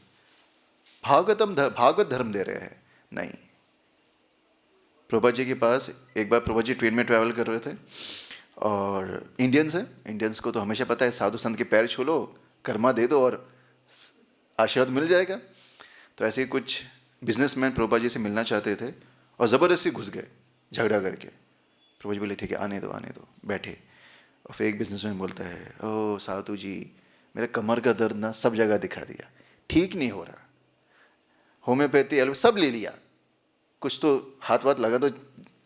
भागवत धर्म दे रहे हैं। नहीं, प्रभुपाद जी के पास एक बार प्रभुपाद जी ट्रेन में ट्रैवल कर रहे थे और इंडियंस को तो हमेशा पता है साधु संत के पैर छू लो, कर्मा दे दो और आशीर्वाद मिल जाएगा। तो ऐसे ही कुछ बिजनेसमैन प्रभुपाद जी से मिलना चाहते थे और ज़बरदस्ती घुस गए झगड़ा करके। प्रभुपाद जी बोले ठीक है आने दो, बैठे। और फिर एक बिजनेसमैन बोलता है, ओ साधु जी, मेरे कमर का दर्द ना सब जगह दिखा दिया, ठीक नहीं हो रहा, होम्योपैथी एलो सब ले लिया, कुछ तो हाथ वाथ लगा दो,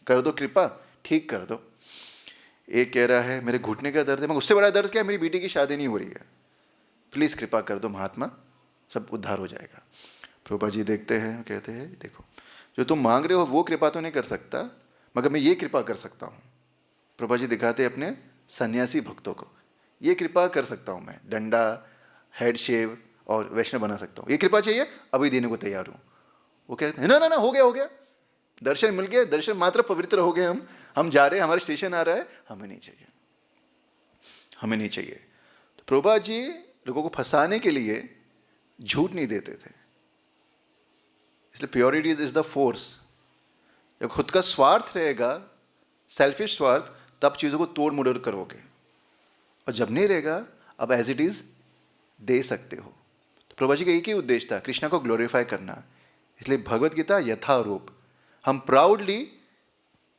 कर दो कृपा, ठीक कर दो। एक कह रहा है मेरे घुटने का दर्द है, मगर उससे बड़ा दर्द क्या है, मेरी बेटी की शादी नहीं हो रही है, प्लीज़ कृपा कर दो महात्मा, सब उद्धार हो जाएगा। प्रभुपाद जी देखते हैं, कहते हैं देखो जो तुम मांग रहे हो वो कृपा तो नहीं कर सकता, मगर मैं ये कृपा कर सकता हूँ। प्रभुपाद जी दिखाते हैं अपने सन्यासी भक्तों को, ये कृपा कर सकता हूँ मैं, डंडा, हेड शेव और वैष्णव बना सकता हूँ, ये कृपा चाहिए, अभी देने को तैयार हूँ। वो कहते हैं ना हो गया, दर्शन मिल गया, दर्शन मात्र पवित्र हो गए, हम जा रहे हैं, हमारा स्टेशन आ रहा है, हमें नहीं चाहिए। तो प्रभुपाद जी लोगों को फंसाने के लिए झूठ नहीं देते थे। इसलिए प्योरिटी इज द फोर्स। जब खुद का स्वार्थ रहेगा, सेल्फिश स्वार्थ, तब चीज़ों को तोड़ मोड़ करोगे, और जब नहीं रहेगा अब एज इट इज़ दे सकते हो। तो प्रभु जी का एक ही उद्देश्य था, कृष्णा को ग्लोरीफाई करना। इसलिए भगवत गीता यथारूप, हम प्राउडली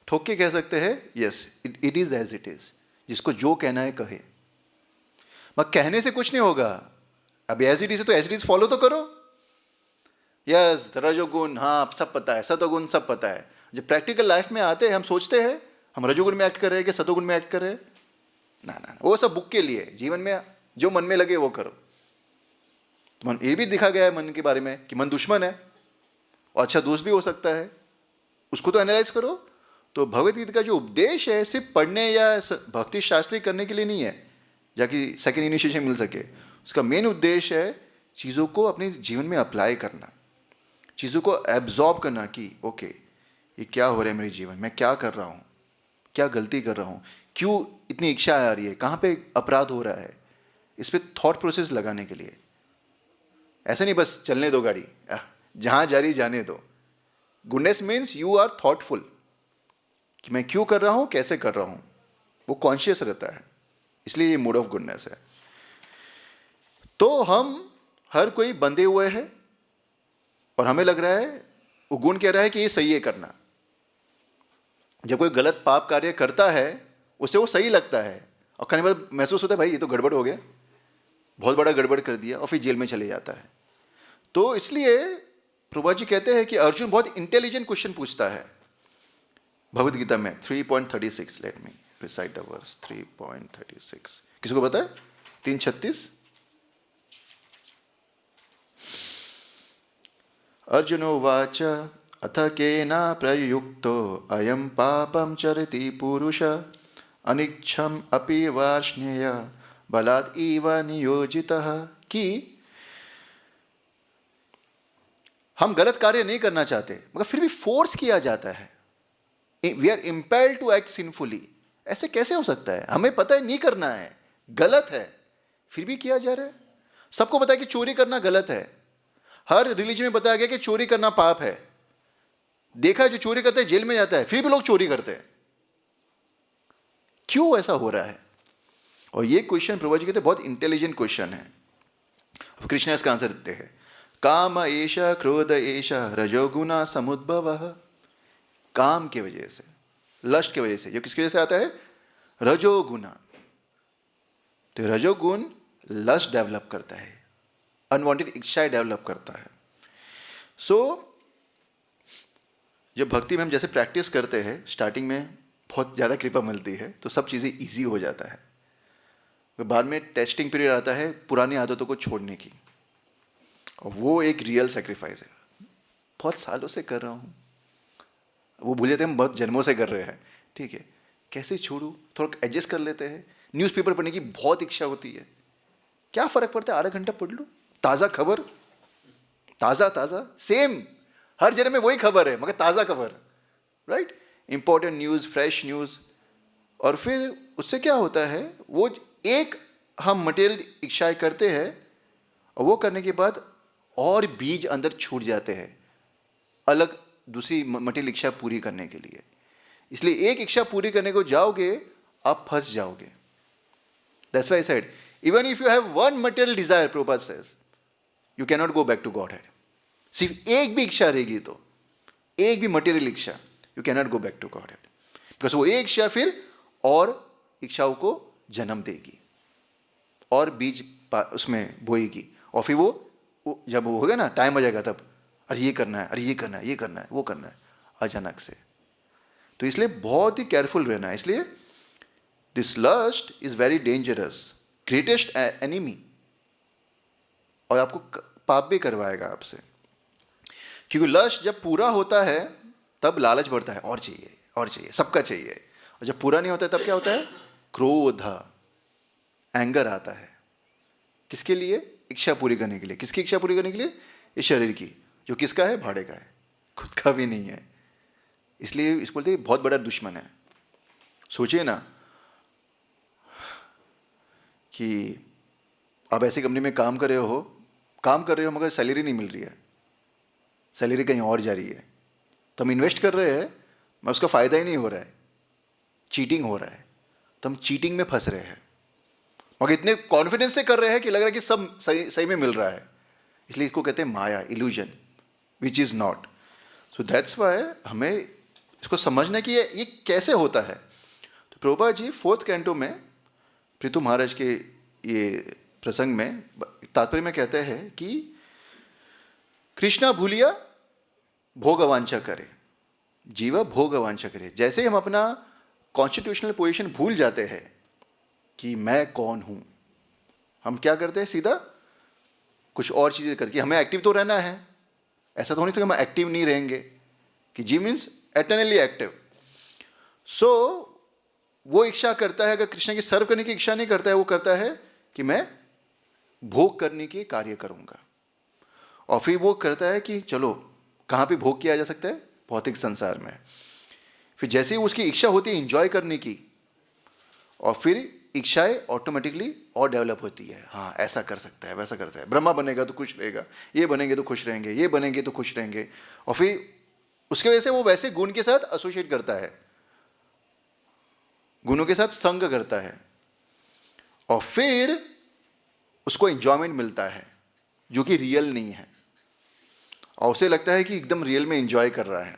ठोक के कह सकते हैं, yes it is as it is. जिसको जो कहना है कहे, मगर कहने से कुछ नहीं होगा। अब एज इट इज है तो एज इट इज फॉलो तो करो। यस रजोगुण, हाँ सब पता है, सतोगुण सब पता है। जब प्रैक्टिकल लाइफ में आते हैं हम सोचते हैं हम रजोगुण में एक्ट कर रहे हैं कि सतोगुण में एक्ट कर रहे हैं। ना ना, वो सब बुक के लिए। जीवन में जो मन में लगे वो करो। तो मन, ये भी दिखा गया है मन के बारे में कि मन दुश्मन है और अच्छा दोस्त भी हो सकता है, उसको तो एनालाइज करो। तो भगवत गीता का जो उपदेश है सिर्फ पढ़ने या भक्ति शास्त्री करने के लिए नहीं है जाकि सेकेंड इनिशिएशन मिल सके। उसका मेन उद्देश्य है चीज़ों को अपने जीवन में अप्लाई करना, चीज़ों को एब्जॉर्ब करना कि ओके ये क्या हो रहा है मेरे जीवन में, क्या कर रहा हूँ, क्या गलती कर रहा हूँ, क्यों इतनी इच्छा आ रही है, कहाँ पे अपराध हो रहा है। इस पर थॉट प्रोसेस लगाने के लिए। ऐसे नहीं बस चलने दो गाड़ी, जहाँ जा रही जाने दो। Goodness means you are thoughtful कि मैं क्यों कर रहा हूँ, कैसे कर रहा हूँ, वो कॉन्शियस रहता है। इसलिए ये मूड ऑफ गुडनेस है। तो हम हर कोई बंधे हुए हैं और हमें लग रहा है, वो गुण कह रहा है कि ये सही है करना। जब कोई गलत पाप कार्य करता है उसे वो सही लगता है और करने के बाद महसूस होता है भाई ये तो गड़बड़ हो गया, बहुत बड़ा गड़बड़ कर दिया, और फिर जेल में चले जाता है। तो इसलिए प्रभु जी कहते हैं कि अर्जुन बहुत इंटेलिजेंट क्वेश्चन पूछता है भगवद गीता में 3.36। Let me recite the verse 3.36। किसी को पता है? 3:36। अर्जुनो वाच अथ केना प्रयुक्तो अयम पापम चरति पुरुष अनिच्छम अपि वार्ष्णेय बलात् इव नियोजितः। कि हम गलत कार्य नहीं करना चाहते मगर फिर भी फोर्स किया जाता है। We are impelled to act sinfully. ऐसे कैसे हो सकता है? हमें पता है नहीं करना है, गलत है, फिर भी किया जा रहा है। सबको पता है कि चोरी करना गलत है, हर रिलीजन में बताया गया कि चोरी करना पाप है। देखा है जो चोरी करते हैं जेल में जाता है, फिर भी लोग चोरी करते हैं। क्यों ऐसा हो रहा है? और ये क्वेश्चन प्रभु जी कहते हैं बहुत इंटेलिजेंट क्वेश्चन है। कृष्ण इसका आंसर देते हैं, काम एष क्रोध एष रजोगुणा समुद्भवः। काम की वजह से, लस्ट की वजह से, जो किसकी वजह से आता है? रजोगुणा। तो रजोगुण लस्ट डेवलप करता है, अनवांटेड इच्छाएं डेवलप करता है। सो जब भक्ति में हम जैसे प्रैक्टिस करते हैं, स्टार्टिंग में बहुत ज़्यादा कृपा मिलती है तो सब चीज़ें इजी हो जाता है। बाद में टेस्टिंग पीरियड आता है पुरानी आदतों को छोड़ने की, और वो एक रियल सेक्रीफाइस है। बहुत सालों से कर रहा हूँ, वो भूल जाते हैं हम बहुत जन्मों से कर रहे हैं। ठीक है, कैसे छोड़ूं? थोड़ा एडजस्ट कर लेते हैं। न्यूज़पेपर पढ़ने की बहुत इच्छा होती है, क्या फ़र्क पड़ता है, आधा घंटा पढ़ लूँ, ताज़ा खबर, ताज़ा ताज़ा सेम, हर जगह में वही खबर है मगर ताज़ा खबर, right, important news, fresh news. और फिर उससे क्या होता है, वो एक हम मटेरियल इच्छाएं करते हैं और वो करने के बाद और बीज अंदर छूट जाते हैं अलग दूसरी मटेरियल इच्छा पूरी करने के लिए। इसलिए एक इच्छा पूरी करने को जाओगे आप फंस जाओगे। That's why I said even if you have one material desire, Prabhupada says you can not go back to Godhead. सिर्फ एक भी इच्छा रहेगी तो, एक भी मटेरियल इच्छा, you can not go back to Godhead, because वो एक इच्छा फिर और इच्छाओं को जन्म देगी और बीज उसमें बोएगी, और फिर वो जब वो होगा ना, टाइम आ जाएगा तब अरे ये करना है, अरे ये करना है, ये करना है, वो करना है, अचानक से। तो इसलिए बहुत ही केयरफुल रहना है। इसलिए this lust is very dangerous, greatest enemy, और आपको पाप भी करवाएगा आपसे। क्योंकि लस्ट जब पूरा होता है तब लालच बढ़ता है, और चाहिए और चाहिए, सबका चाहिए। और जब पूरा नहीं होता है तब क्या होता है? क्रोध, एंगर आता है। किसके लिए? इच्छा पूरी करने के लिए। किसकी इच्छा पूरी करने के लिए? इस शरीर की, जो किसका है? भाड़े का है, खुद का भी नहीं है। इसलिए इसको बोलते हैं बहुत बड़ा दुश्मन है। सोचिए ना कि आप ऐसी कंपनी में काम कर रहे हो काम कर रहे हो मगर सैलरी नहीं मिल रही है, सैलरी कहीं और जा रही है, तो हम इन्वेस्ट कर रहे हैं मगर उसका फ़ायदा ही नहीं हो रहा है, चीटिंग हो रहा है, तो हम चीटिंग में फंस रहे हैं, मगर इतने कॉन्फिडेंस से कर रहे हैं कि लग रहा है कि सब सही सही में मिल रहा है, इसलिए इसको कहते हैं माया, illusion, which is not. So that's why हमें इसको समझना कि ये कैसे होता है। तो प्रभुपाद जी 4th कैंटो में पृथु महाराज के ये प्रसंग में तात्पर्य में कहते हैं कि कृष्णा भूलिया भोग अवांछा करे, जीवा भोग अवांछा करे। जैसे हम अपना कॉन्स्टिट्यूशनल पोजीशन भूल जाते हैं कि मैं कौन हूँ, हम क्या करते हैं, सीधा कुछ और चीज़ें करके हमें एक्टिव तो रहना है, ऐसा तो नहीं सकता हम एक्टिव नहीं रहेंगे, कि जी मीन्स एटर्नली एक्टिव। सो वो इच्छा करता है, अगर कृष्ण की सर्व करने की इच्छा नहीं करता है, वो करता है कि मैं भोग करने के कार्य करूँगा, और फिर वो करता है कि चलो कहाँ पे भोग किया जा सकता है, भौतिक संसार में। फिर जैसे ही उसकी इच्छा होती है इंजॉय करने की, और फिर इच्छाएं ऑटोमेटिकली और डेवलप होती है, हाँ ऐसा कर सकता है, वैसा कर सकता है, ब्रह्मा बनेगा तो खुश रहेगा, ये बनेंगे तो खुश रहेंगे, ये बनेंगे तो खुश रहेंगे, और फिर उसके वजह से वो वैसे गुण के साथ एसोसिएट करता है, गुणों के साथ संग करता है, और फिर उसको एंजॉयमेंट मिलता है जो कि रियल नहीं है, और उसे लगता है कि एकदम रियल में एंजॉय कर रहा है।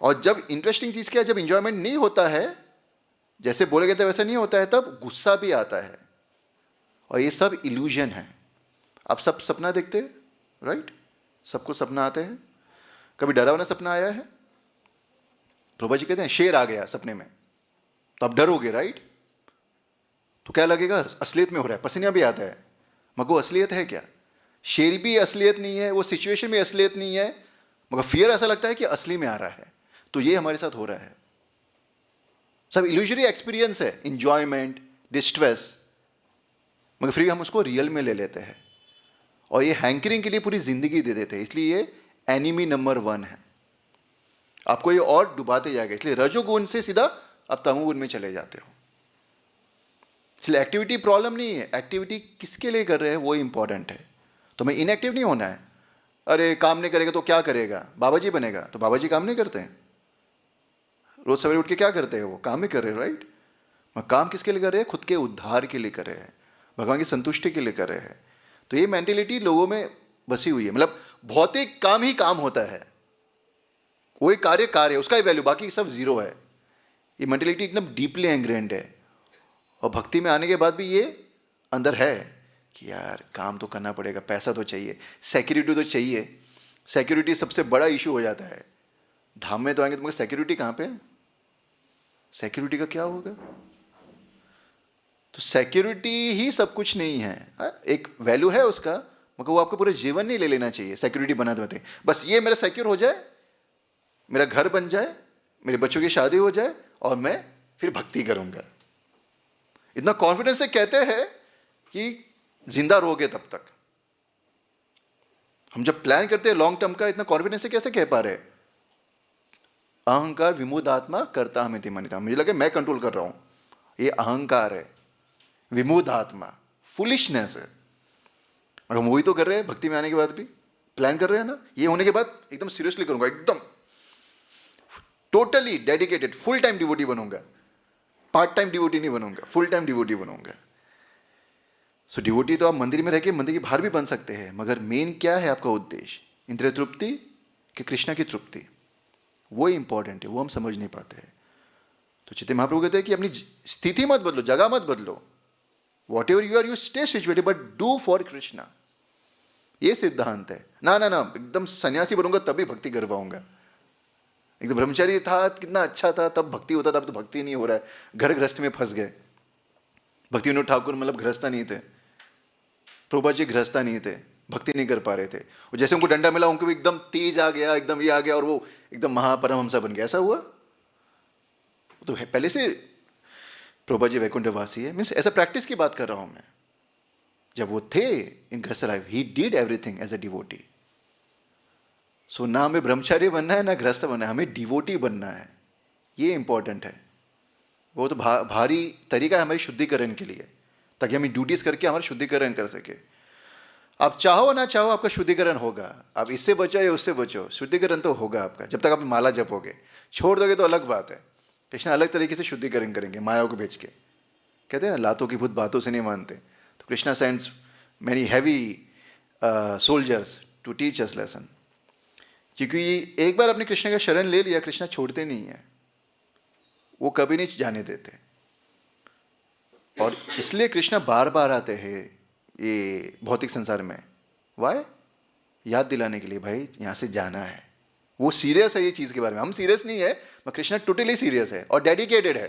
और जब इंटरेस्टिंग चीज़ क्या है, जब एंजॉयमेंट नहीं होता है, जैसे बोले गए थे वैसा नहीं होता है, तब गुस्सा भी आता है, और ये सब इल्यूजन है। आप सब सपना देखते हैं, राइट? सबको सपना आते हैं, कभी डरावना सपना आया है? प्रभा जी कहते हैं शेर आ गया सपने में, तो आप डरोगे, राइट? तो क्या लगेगा, असलियत में हो रहा है, पसीना भी आता है, मगर वो असलियत है क्या? शेर भी असलियत नहीं है, वो सिचुएशन भी असलियत नहीं है, मगर फियर ऐसा लगता है कि असली में आ रहा है। तो ये हमारे साथ हो रहा है, सब इल्यूजरी एक्सपीरियंस है, इंजॉयमेंट, डिस्ट्रेस, मगर फिर भी हम उसको रियल में ले लेते हैं, और ये हैंकरिंग के लिए पूरी जिंदगी दे देते हैं। इसलिए ये एनिमी नंबर 1 है, आपको ये और डुबाते जाएगा। इसलिए रजोगुण से सीधा आप तमोगुण में चले जाते हो। इसलिए एक्टिविटी प्रॉब्लम नहीं है, एक्टिविटी किसके लिए कर रहे हैं वो इंपॉर्टेंट है। तो मैं इनएक्टिव नहीं होना है, अरे काम नहीं करेगा तो क्या करेगा, बाबा जी बनेगा, तो बाबा जी काम नहीं करते हैं, रोज सवेरे उठ के क्या करते हैं, वो काम ही कर रहे हैं, राइट? मैं काम किसके लिए कर रहे हैं, खुद के उद्धार के लिए कर रहे हैं, भगवान की संतुष्टि के लिए कर रहे हैं। तो ये मेंटेलिटी लोगों में बसी हुई है, मतलब भौतिक काम ही काम होता है, कोई कार्य कार्य उसका ही वैल्यू, बाकी सब जीरो है। ये मेंटेलिटी एकदम डीपली एंग्रेंड है, और भक्ति में आने के बाद भी ये अंदर है कि यार काम तो करना पड़ेगा, पैसा तो चाहिए, सिक्योरिटी तो चाहिए। सिक्योरिटी सबसे बड़ा इशू हो जाता है, धाम में तो आएंगे तो मगर सिक्योरिटी कहाँ पे है, सिक्योरिटी का क्या होगा? तो सिक्योरिटी ही सब कुछ नहीं है, एक वैल्यू है उसका, मगर वो आपको पूरे जीवन नहीं ले लेना चाहिए सिक्योरिटी बनाते बनाते। बस ये मेरा सिक्योर हो जाए, मेरा घर बन जाए, मेरे बच्चों की शादी हो जाए, और मैं फिर भक्ति करूंगा। इतना कॉन्फिडेंस से कहते हैं कि जिंदा रहोगे तब तक। हम जब प्लान करते हैं लॉन्ग टर्म का, इतना कॉन्फिडेंस से कैसे कह पा रहे? अहंकार विमुद आत्मा करता हमें मानिता, मुझे लगे मैं कंट्रोल कर रहा हूं, ये अहंकार है, विमुद आत्मा फुलिशनेस है। अगर हम वही तो कर रहे हैं, भक्ति में आने के बाद भी प्लान कर रहे हैं ना, ये होने के बाद एकदम सीरियसली करूंगा, एकदम totally dedicated full time devotee बनूंगा, पार्ट टाइम डिवोटी नहीं बनूंगा, फुल टाइम डिवोटी बनूंगा। सो डिवोटी तो आप मंदिर में रह के मंदिर के बाहर भी बन सकते हैं, मगर मेन क्या है आपका उद्देश्य, इंद्रिय तृप्ति कि कृष्ण की तृप्ति, वो इंपॉर्टेंट है, वो हम समझ नहीं पाते हैं। तो चैतन्य महाप्रभु कहते हैं कि अपनी स्थिति मत बदलो, जगह मत बदलो, whatever you are you stay situated but do for Krishna, ये सिद्धांत है। ना ना ना एकदम सन्यासी बनूंगा तभी भक्ति कर पाऊंगा, एकदम ब्रह्मचारी था कितना अच्छा था तब भक्ति होता था, अब तो भक्ति नहीं हो रहा है, घर गृहस्थ में फंस गए। भक्ति विनोद ठाकुर मतलब गृहस्था नहीं थे, प्रभुपाद जी गृहस्था नहीं थे, भक्ति नहीं कर पा रहे थे, और जैसे उनको डंडा मिला उनको भी एकदम तेज आ गया, एकदम ये आ गया, और वो एकदम महापरमहंसा बन गया। ऐसा हुआ तो है, पहले से प्रभुपाद जी वैकुंठवासी है, मीन्स ऐसा प्रैक्टिस की बात कर रहा हूं मैं। जब वो थे इन गृहस्थ life, he did everything as a devotee. So ना हमें ब्रह्मचारी बनना है ना गृहस्थ बनना है, हमें डिवोटी बनना है, ये इंपॉर्टेंट है। वो तो भारी तरीका है हमारी शुद्धिकरण के लिए, ताकि हम ड्यूटीज करके हमारा शुद्धिकरण कर सके। आप चाहो ना चाहो आपका शुद्धिकरण होगा। आप इससे बचो या उससे बचो, शुद्धिकरण तो होगा आपका जब तक आप माला जपोगे। छोड़ दोगे तो अलग बात है। कृष्ण अलग तरीके से शुद्धिकरण करेंगे माया को बेच के। कहते हैं ना, लातों की भूत बातों से नहीं मानते। तो Krishna sends many heavy soldiers to teach us lesson. क्योंकि एक बार आपने कृष्ण का शरण ले लिया, कृष्णा छोड़ते नहीं है, वो कभी नहीं जाने देते। और इसलिए कृष्णा बार बार आते हैं ये भौतिक संसार में। वाई? याद दिलाने के लिए, भाई यहाँ से जाना है। वो सीरियस है ये चीज़ के बारे में, हम सीरियस नहीं है, मगर कृष्णा टोटली सीरियस है और डेडिकेटेड है,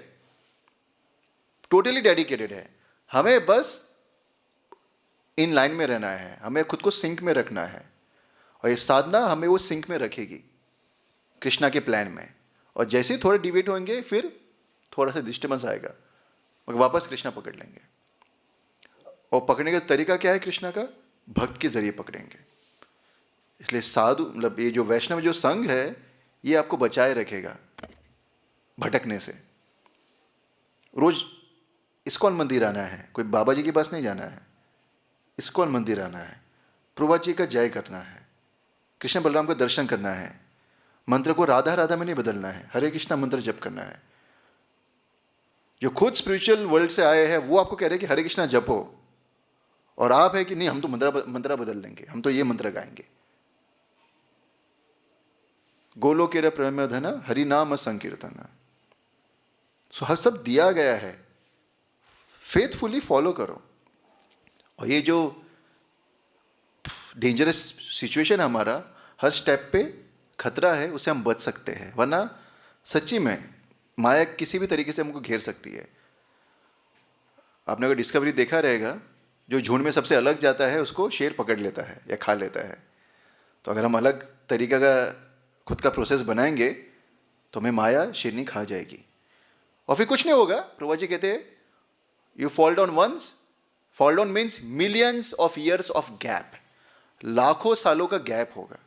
टोटली डेडिकेटेड है। हमें बस इन लाइन में रहना है, हमें खुद को सिंक में रखना है, और ये साधना हमें वो सिंक में रखेगी कृष्णा के प्लान में। और जैसे ही थोड़े डिबेट होंगे फिर थोड़ा सा डिस्टर्बेंस आएगा, मगर वापस कृष्णा पकड़ लेंगे। और पकड़ने का तरीका क्या है कृष्णा का? भक्त के जरिए पकड़ेंगे। इसलिए साधु मतलब ये जो वैष्णव जो संघ है ये आपको बचाए रखेगा भटकने से। रोज इस्कॉन मंदिर आना है, कोई बाबा जी के पास नहीं जाना है, इस्कॉन मंदिर आना है, प्रभुपाद जी का जय करना है, कृष्ण बलराम का दर्शन करना है, मंत्र को राधा राधा में नहीं बदलना है, हरे कृष्णा मंत्र जप करना है। जो खुद स्पिरिचुअल वर्ल्ड से आए हैं वो आपको कह रहे हैं कि हरे कृष्णा जपो, और आप है कि नहीं हम तो मंत्र बदल देंगे, हम तो ये मंत्र गाएंगे। गोलोकेर प्रमोदन हरि नाम संकीर्तन। सो हर सब दिया गया है, फेथफुली फॉलो करो। और ये जो डेंजरस सिचुएशन है हमारा, हर स्टेप पे खतरा है, उससे हम बच सकते हैं। वरना सच्ची में माया किसी भी तरीके से हमको घेर सकती है। आपने अगर डिस्कवरी देखा रहेगा, जो झुंड में सबसे अलग जाता है उसको शेर पकड़ लेता है या खा लेता है। तो अगर हम अलग तरीका का खुद का प्रोसेस बनाएंगे तो हमें माया शेरनी खा जाएगी और फिर कुछ नहीं होगा। प्रभुपाद जी कहते हैं you fall down once, fall down means millions of years of gap, लाखों सालों का गैप होगा,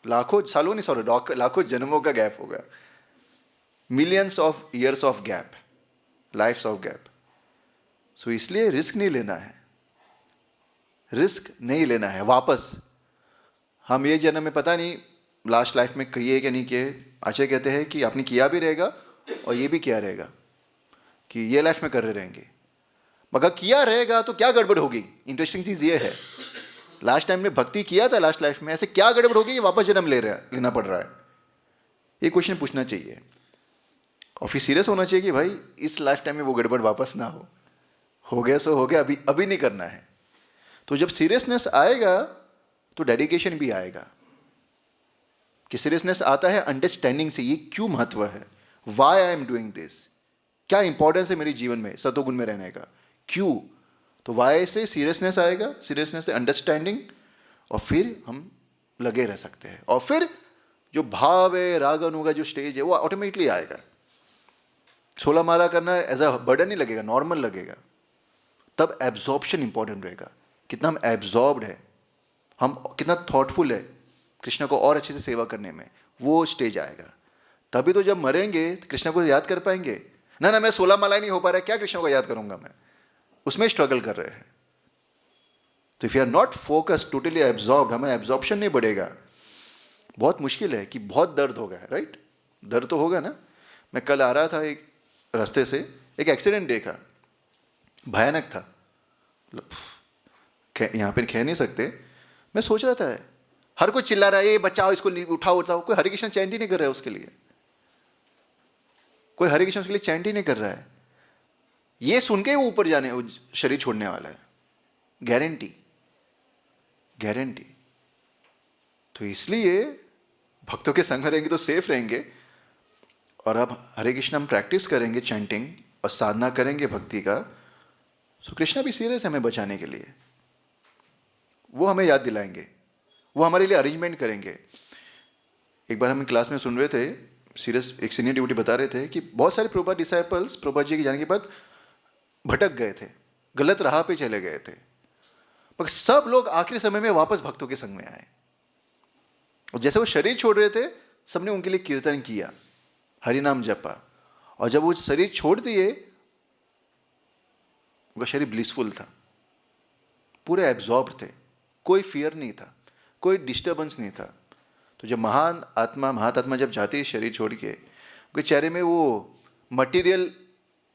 लाखों सालों नहीं सॉरी लाखों जन्मों का गैप होगा, millions of years of gap, lifes of gap. So इसलिए रिस्क नहीं लेना है, रिस्क नहीं लेना है। वापस हम ये जन्म में पता नहीं लास्ट लाइफ में किए कि नहीं किए। आचार्य कहते हैं कि आपने किया भी रहेगा और ये भी किया रहेगा कि ये लाइफ में कर रहे रहेंगे, मगर किया रहेगा तो क्या गड़बड़ होगी। इंटरेस्टिंग चीज़ ये है, लास्ट टाइम में भक्ति किया था, लास्ट लाइफ में ऐसे क्या गड़बड़ होगी कि वापस जन्म लेना पड़ रहा है। ये क्वेश्चन पूछना चाहिए और फिर सीरियस होना चाहिए कि भाई इस लाइफ टाइम में वो गड़बड़ वापस ना हो गया सो हो गया, अभी नहीं करना है। तो जब सीरियसनेस आएगा तो डेडिकेशन भी आएगा। कि सीरियसनेस आता है अंडरस्टैंडिंग से, ये क्यों महत्व है, why I am doing this, क्या इंपॉर्टेंस है मेरे जीवन में सतोगुण में रहने का, क्यों। तो वाई से सीरियसनेस आएगा, सीरियसनेस से अंडरस्टैंडिंग, और फिर हम लगे रह सकते हैं। और फिर जो भाव है, राग अनुगा जो स्टेज है वो ऑटोमेटिकली आएगा। 16 माला करना एज अ बर्डन नहीं लगेगा, नॉर्मल लगेगा। तब एब्जॉर्प्शन इंपॉर्टेंट रहेगा, कितना हम एब्जॉर्ब्ड है, हम कितना थॉटफुल है कृष्ण को और अच्छे से सेवा करने में, वो स्टेज आएगा। तभी तो जब मरेंगे तो कृष्ण को याद कर पाएंगे ना। मैं 16 माला नहीं हो पा रहा है, क्या कृष्ण को याद करूंगा मैं, उसमें स्ट्रगल कर रहे हैं। तो if you are not focus, totally absorbed, हमें एब्जॉर्प्शन नहीं बढ़ेगा। बहुत मुश्किल है कि बहुत दर्द होगा, राइट, दर्द तो होगा ना। मैं कल आ रहा था एक रास्ते से, एक एक्सीडेंट देखा, भयानक था, यहाँ पे कह नहीं सकते। मैं सोच रहा था हर कोई चिल्ला रहा है ये बचाओ, इसको उठाओ उठाओ, कोई हरे कृष्ण चैंट ही नहीं कर रहा है उसके लिए, कोई हरे कृष्ण उसके लिए चैंट ही नहीं कर रहा है। ये सुन के वो ऊपर जाने, शरीर छोड़ने वाला है, गारंटी गारंटी। तो इसलिए भक्तों के संग रहेंगे तो सेफ रहेंगे। और अब हरे कृष्ण हम प्रैक्टिस करेंगे चैंटिंग और साधना करेंगे भक्ति का, तो कृष्णा भी सीरियस है हमें बचाने के लिए। वो हमें याद दिलाएंगे, वो हमारे लिए अरेंजमेंट करेंगे। एक बार हम क्लास में सुन रहे थे, सीरियस एक सीनियर ड्यूटी बता रहे थे कि बहुत सारे प्रभुपाद डिसाइपल्स प्रभुपाद जी के जाने के बाद भटक गए थे, गलत राह पे चले गए थे, पर सब लोग आखिरी समय में वापस भक्तों के संग में आए। और जैसे वो शरीर छोड़ रहे थे, सबने उनके लिए कीर्तन किया, हरि नाम जपा, और जब वो शरीर छोड़ दिए उनका शरीर ब्लिसफुल था, पूरे एब्जॉर्ब थे, कोई फियर नहीं था, कोई डिस्टर्बेंस नहीं था। तो जब महात्मा जब जाती है शरीर छोड़ के, उनके चेहरे में वो मटेरियल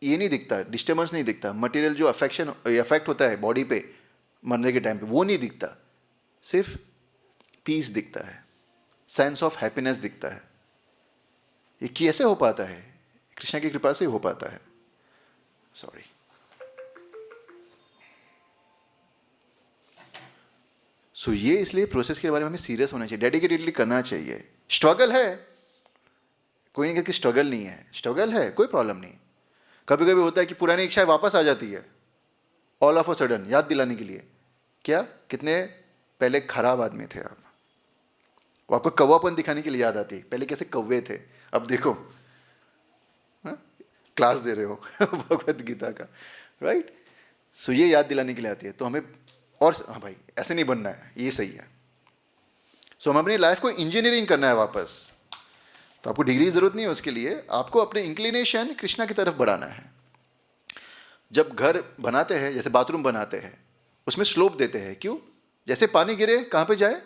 ये नहीं दिखता, डिस्टर्बेंस नहीं दिखता, मटेरियल जो अफेक्ट होता है बॉडी पे मरने के टाइम पे, वो नहीं दिखता, सिर्फ पीस दिखता है, सेंस ऑफ हैप्पीनेस दिखता है। ये कैसे हो पाता है? कृष्णा की कृपा से हो पाता है। सॉरी। सो ये इसलिए प्रोसेस के बारे में हमें सीरियस होना चाहिए, डेडिकेटेडली करना चाहिए। स्ट्रगल है, कोई नहीं कहता कि स्ट्रगल नहीं है, स्ट्रगल है, कोई प्रॉब्लम नहीं। कभी कभी होता है कि पुरानी इच्छाएं वापस आ जाती है ऑल ऑफ अ सडन, याद दिलाने के लिए। क्या कितने पहले खराब आदमी थे आप, वो आपको कौवापन दिखाने के लिए याद आती है, पहले कैसे कौवे थे, अब देखो क्लास दे रहे हो भगवत गीता का, राइट। सो ये याद दिलाने के लिए आती है। तो हमें और हाँ भाई ऐसे नहीं बनना है, ये सही है। सो हमें अपनी लाइफ को इंजीनियरिंग करना है वापस। तो आपको डिग्री की जरूरत नहीं है उसके लिए, आपको अपने इंक्लिनेशन कृष्णा की तरफ बढ़ाना है। जब घर बनाते हैं, जैसे बाथरूम बनाते हैं, उसमें स्लोप देते हैं, क्यों? जैसे पानी गिरे कहाँ पे जाए?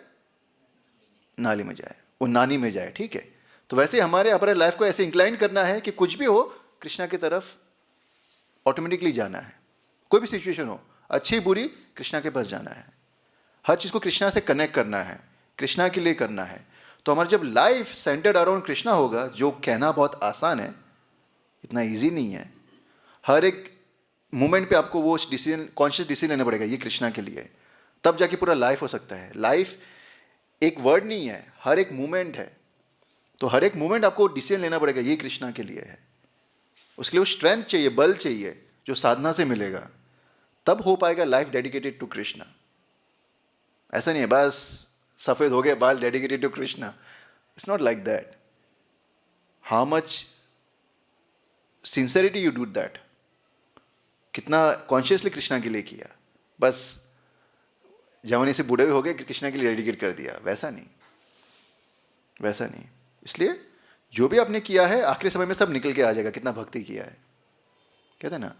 नाली में जाए, वो नानी में जाए, ठीक है। तो वैसे हमारे लाइफ को ऐसे इंक्लाइन करना है कि कुछ भी हो कृष्णा की तरफ ऑटोमेटिकली जाना है। कोई भी सिचुएशन हो, अच्छी बुरी, कृष्णा के पास जाना है। हर चीज़ को कृष्णा से कनेक्ट करना है, कृष्णा के लिए करना है। तो हमारी जब लाइफ सेंटर्ड अराउंड कृष्णा होगा, जो कहना बहुत आसान है, इतना इजी नहीं है। हर एक मोमेंट पे आपको वो डिसीजन, कॉन्शियस डिसीजन लेना पड़ेगा, ये कृष्णा के लिए, तब जाके पूरा लाइफ हो सकता है। लाइफ एक वर्ड नहीं है, हर एक मोमेंट है। तो हर एक मोमेंट आपको डिसीजन लेना पड़ेगा, ये कृष्णा के लिए है। उसके लिए वो स्ट्रेंथ चाहिए, बल चाहिए, जो साधना से मिलेगा, तब हो पाएगा लाइफ डेडिकेटेड टू कृष्णा। ऐसा नहीं है बस सफेद हो गए बाल, dedicated to Krishna. It's not like that. How much sincerity you do that, कितना कॉन्शियसली कृष्णा के लिए किया। बस जवानी से बूढ़े हो गए कृष्णा के लिए डेडिकेट कर दिया, वैसा नहीं, वैसा नहीं। इसलिए जो भी आपने किया है आखिरी समय में सब निकल के आ जाएगा, कितना भक्ति किया है। कहते हैं ना,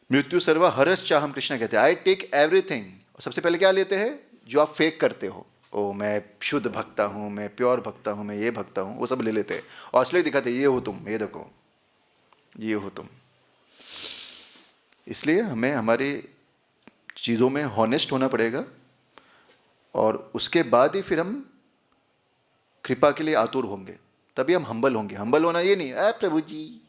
मृत्यु सर्वा हरस चाहम, कृष्णा कहते हैं आई टेक एवरीथिंग। और सबसे पहले क्या लेते हैं? जो आप फेक करते हो, ओ मैं शुद्ध भक्ता हूँ, मैं प्योर भक्ता हूँ, मैं ये भक्ता हूँ, वो सब ले लेते हैं और असली दिखाते हैं, ये हो तुम, ये देखो ये हो तुम। इसलिए हमें हमारी चीज़ों में हॉनेस्ट होना पड़ेगा, और उसके बाद ही फिर हम कृपा के लिए आतुर होंगे, तभी हम हम्बल होंगे। हम्बल होना ये नहीं है प्रभु जी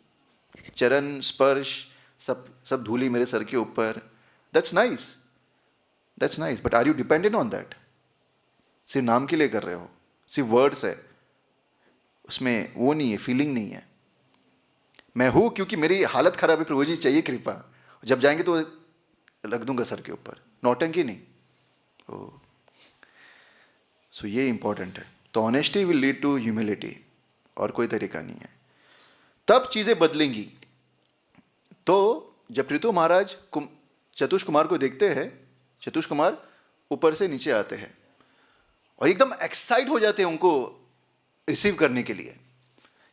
चरण स्पर्श, सब धूली मेरे सर के ऊपर, that's nice, that's nice, but are you dependent on that? सिर्फ नाम के लिए कर रहे हो, सिर्फ वर्ड्स है, उसमें वो नहीं है, फीलिंग नहीं है। मैं हूँ क्योंकि मेरी हालत खराब है प्रभु जी, चाहिए कृपा, जब जाएंगे तो रख दूंगा सर के ऊपर, नौटंकी नहीं। सो ये इंपॉर्टेंट है। तो honesty will lead to humility, और कोई तरीका नहीं है, तब चीज़ें बदलेंगी। तो जब पृथु महाराज चतुष कुमार को देखते हैं, चतुष कुमार ऊपर से नीचे आते हैं और एकदम एक्साइट हो जाते हैं उनको रिसीव करने के लिए।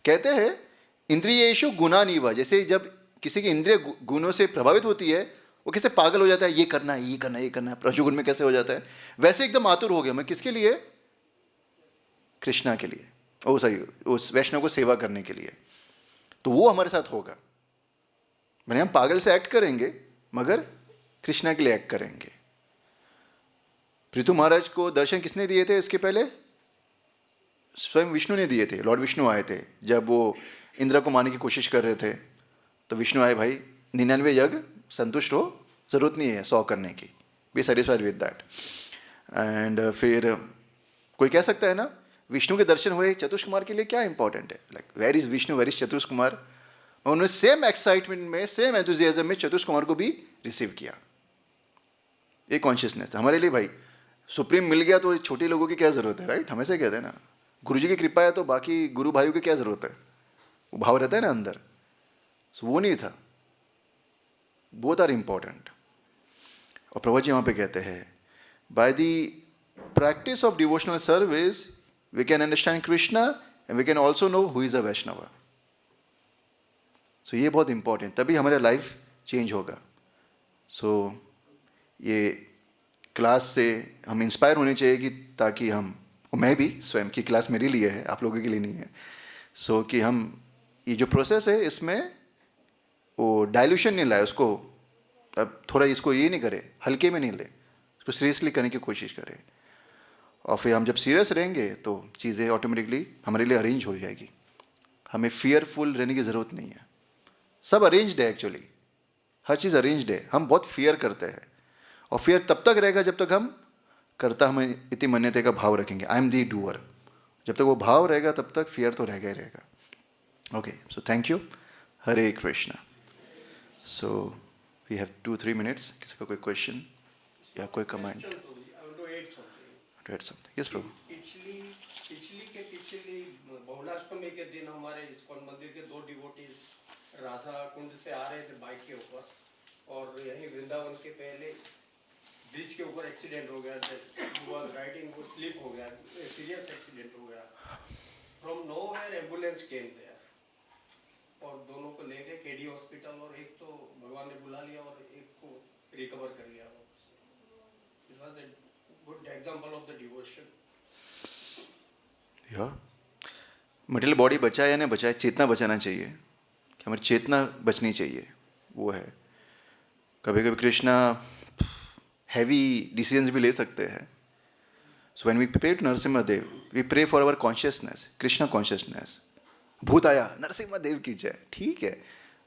कहते हैं इंद्रियेषु गुणानीव, जैसे जब किसी की इंद्रिय गुणों से प्रभावित होती है, वो कैसे पागल हो जाता है, ये करना है, ये करना है, ये करना है, रजोगुण में कैसे हो जाता है, वैसे एकदम आतुर हो गया मैं किसके लिए? कृष्णा के लिए, ओ सही, उस वैष्णव को सेवा करने के लिए। तो वो हमारे साथ होगा। मैंने हम पागल से एक्ट करेंगे मगर कृष्णा के लिए एक्ट करेंगे। पृथु महाराज को दर्शन किसने दिए थे? इसके पहले स्वयं विष्णु ने दिए थे। लॉर्ड विष्णु आए थे जब वो इंद्र को मारने की कोशिश कर रहे थे, तो विष्णु आए, भाई 99 यज्ञ, संतुष्ट हो, जरूरत नहीं है 100 करने की, be satisfied with that. And फिर कोई कह सकता है ना, विष्णु के दर्शन हुए, चतुष कुमार के लिए क्या इंपॉर्टेंट है, like where is Vishnu, where is Chatush Kumar. उन्होंने सेम एक्साइटमेंट में, सेम एंथुजियाज्म में चतुष कुमार को भी रिसीव किया। ये कॉन्शियसनेस था हमारे लिए। भाई सुप्रीम मिल गया तो छोटे लोगों की क्या जरूरत है, राइट? हमेशा कहते हैं ना, गुरु जी की कृपा है तो बाकी गुरु भाइयों की क्या जरूरत है, वो भाव रहता है ना अंदर। सो वो नहीं था, बोथ आर इंपॉर्टेंट। और प्रभु जी वहाँ पे कहते हैं by the practice of devotional service we can understand Krishna and we can also know who is a Vaishnava. So ये बहुत इंपॉर्टेंट, तभी हमारा लाइफ चेंज होगा। सो ये क्लास से हम इंस्पायर होने चाहिए कि ताकि हम, और मैं भी स्वयं की क्लास मेरे लिए है, आप लोगों के लिए नहीं है, सो कि हम ये जो प्रोसेस है इसमें वो डाइल्यूशन नहीं लाए उसको, अब थोड़ा इसको ये नहीं करे, हल्के में नहीं ले, उसको सीरियसली करने की कोशिश करें। और फिर हम जब सीरियस रहेंगे तो चीज़ें ऑटोमेटिकली हमारे लिए अरेंज हो जाएगी। हमें फियरफुल रहने की ज़रूरत नहीं है, सब अरेंज्ड है एक्चुअली, हर चीज़ अरेंज्ड है। हम बहुत फियर करते हैं, और फियर तब तक रहेगा जब तक हम करता हमें इति मन्यते का भाव रखेंगे, आई एम दी डूअर। जब तक वो भाव रहेगा तब तक फियर तो रहेगा ही रहेगा। Okay, so thank you. Hare Krishna. So we have 2-3 minutes, किसी का कोई क्वेश्चन या कोई comment? Add something. Yes Prabhu. पिछली बहुलाष्टमी के दिन हमारे इस्कॉन मंदिर के 2 डिवोटीज राधा कुंड से आ रहे थे बाइक के ऊपर, और यहीं वृंदावन के पहले ब्रिज के ऊपर एक्सीडेंट हो गया। राइडिंग वो स्लिप हो गया, सीरियस एक्सीडेंट हो गया। From nowhere ambulance came there, और दोनों को लेके केडी हॉस्पिटल, और एक तो भगवान ने बुला लिया और एक को रिकवर कर लिया। It was a good example of the devotion. या मटेरियल बॉडी बचाए या नहीं बचाए, चेतना बचाना चाहिए, कि हमारी चेतना बचनी चाहिए, वो है। कभी कभी कृष्णा हैवी डिसीजंस भी ले सकते हैं। So when we pray to Narasimha Dev, we pray for our consciousness, Krishna consciousness. भूत आया, नरसिम्हा देव की जय, ठीक है,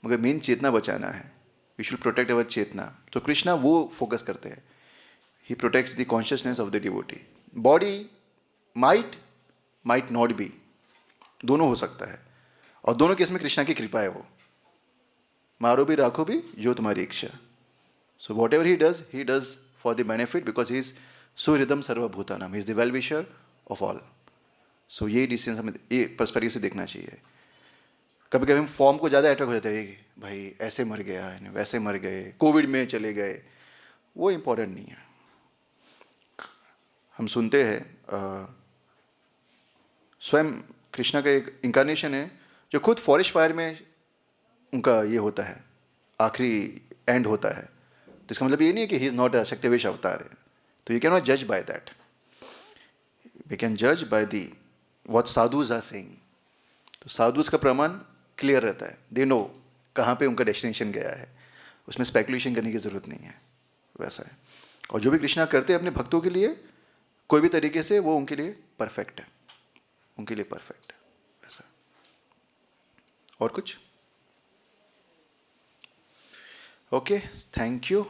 मगर मेन चेतना बचाना है। We should protect our chetana. तो कृष्णा वो फोकस करते हैं, he protects the consciousness of the devotee. Body might not be, दोनों हो सकता है, और दोनों केस में कृष्णा की कृपा है। वो मारो भी राखो भी जो तुम्हारी इच्छा। So whatever he does for the benefit, because he is सुहृदम सर्वभूतानाम, he is the well wisher of all. So ये डिसीजन हमें ये पर्सपेक्टिव से देखना चाहिए। कभी कभी हम फॉर्म को ज़्यादा अट्रैक्ट हो जाता है, भाई ऐसे मर गया, वैसे मर गए, कोविड में चले गए, वो इम्पोर्टेंट नहीं है। हम सुनते हैं स्वयं कृष्णा का एक इंकारनेशन है जो खुद फॉरेस्ट फायर में उनका ये होता है, आखिरी एंड होता है। तो इसका मतलब ये नहीं है कि ही इज़ नॉट अ शक्तिवेश अवतार है। तो यू कैन नॉट जज बाय दैट, वी कैन जज by the what sadhus are saying. तो साधुज का प्रमाण क्लियर रहता है, दे नो कहाँ पे उनका डेस्टिनेशन गया है, उसमें स्पेकुलेशन करने की ज़रूरत नहीं है, वैसा है। और जो भी कृष्णा करते हैं अपने भक्तों के लिए कोई भी तरीके से, वो उनके लिए परफेक्ट है, उनके लिए परफेक्ट है, वैसा। और कुछ? Okay, thank you.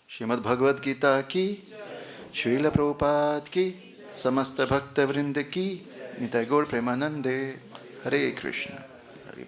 Srimad Bhagavad Gita की, श्रील प्रभुपाद की, समस्त भक्त वृंद की, निताय गौर प्रेमानंदे। हरे कृष्ण।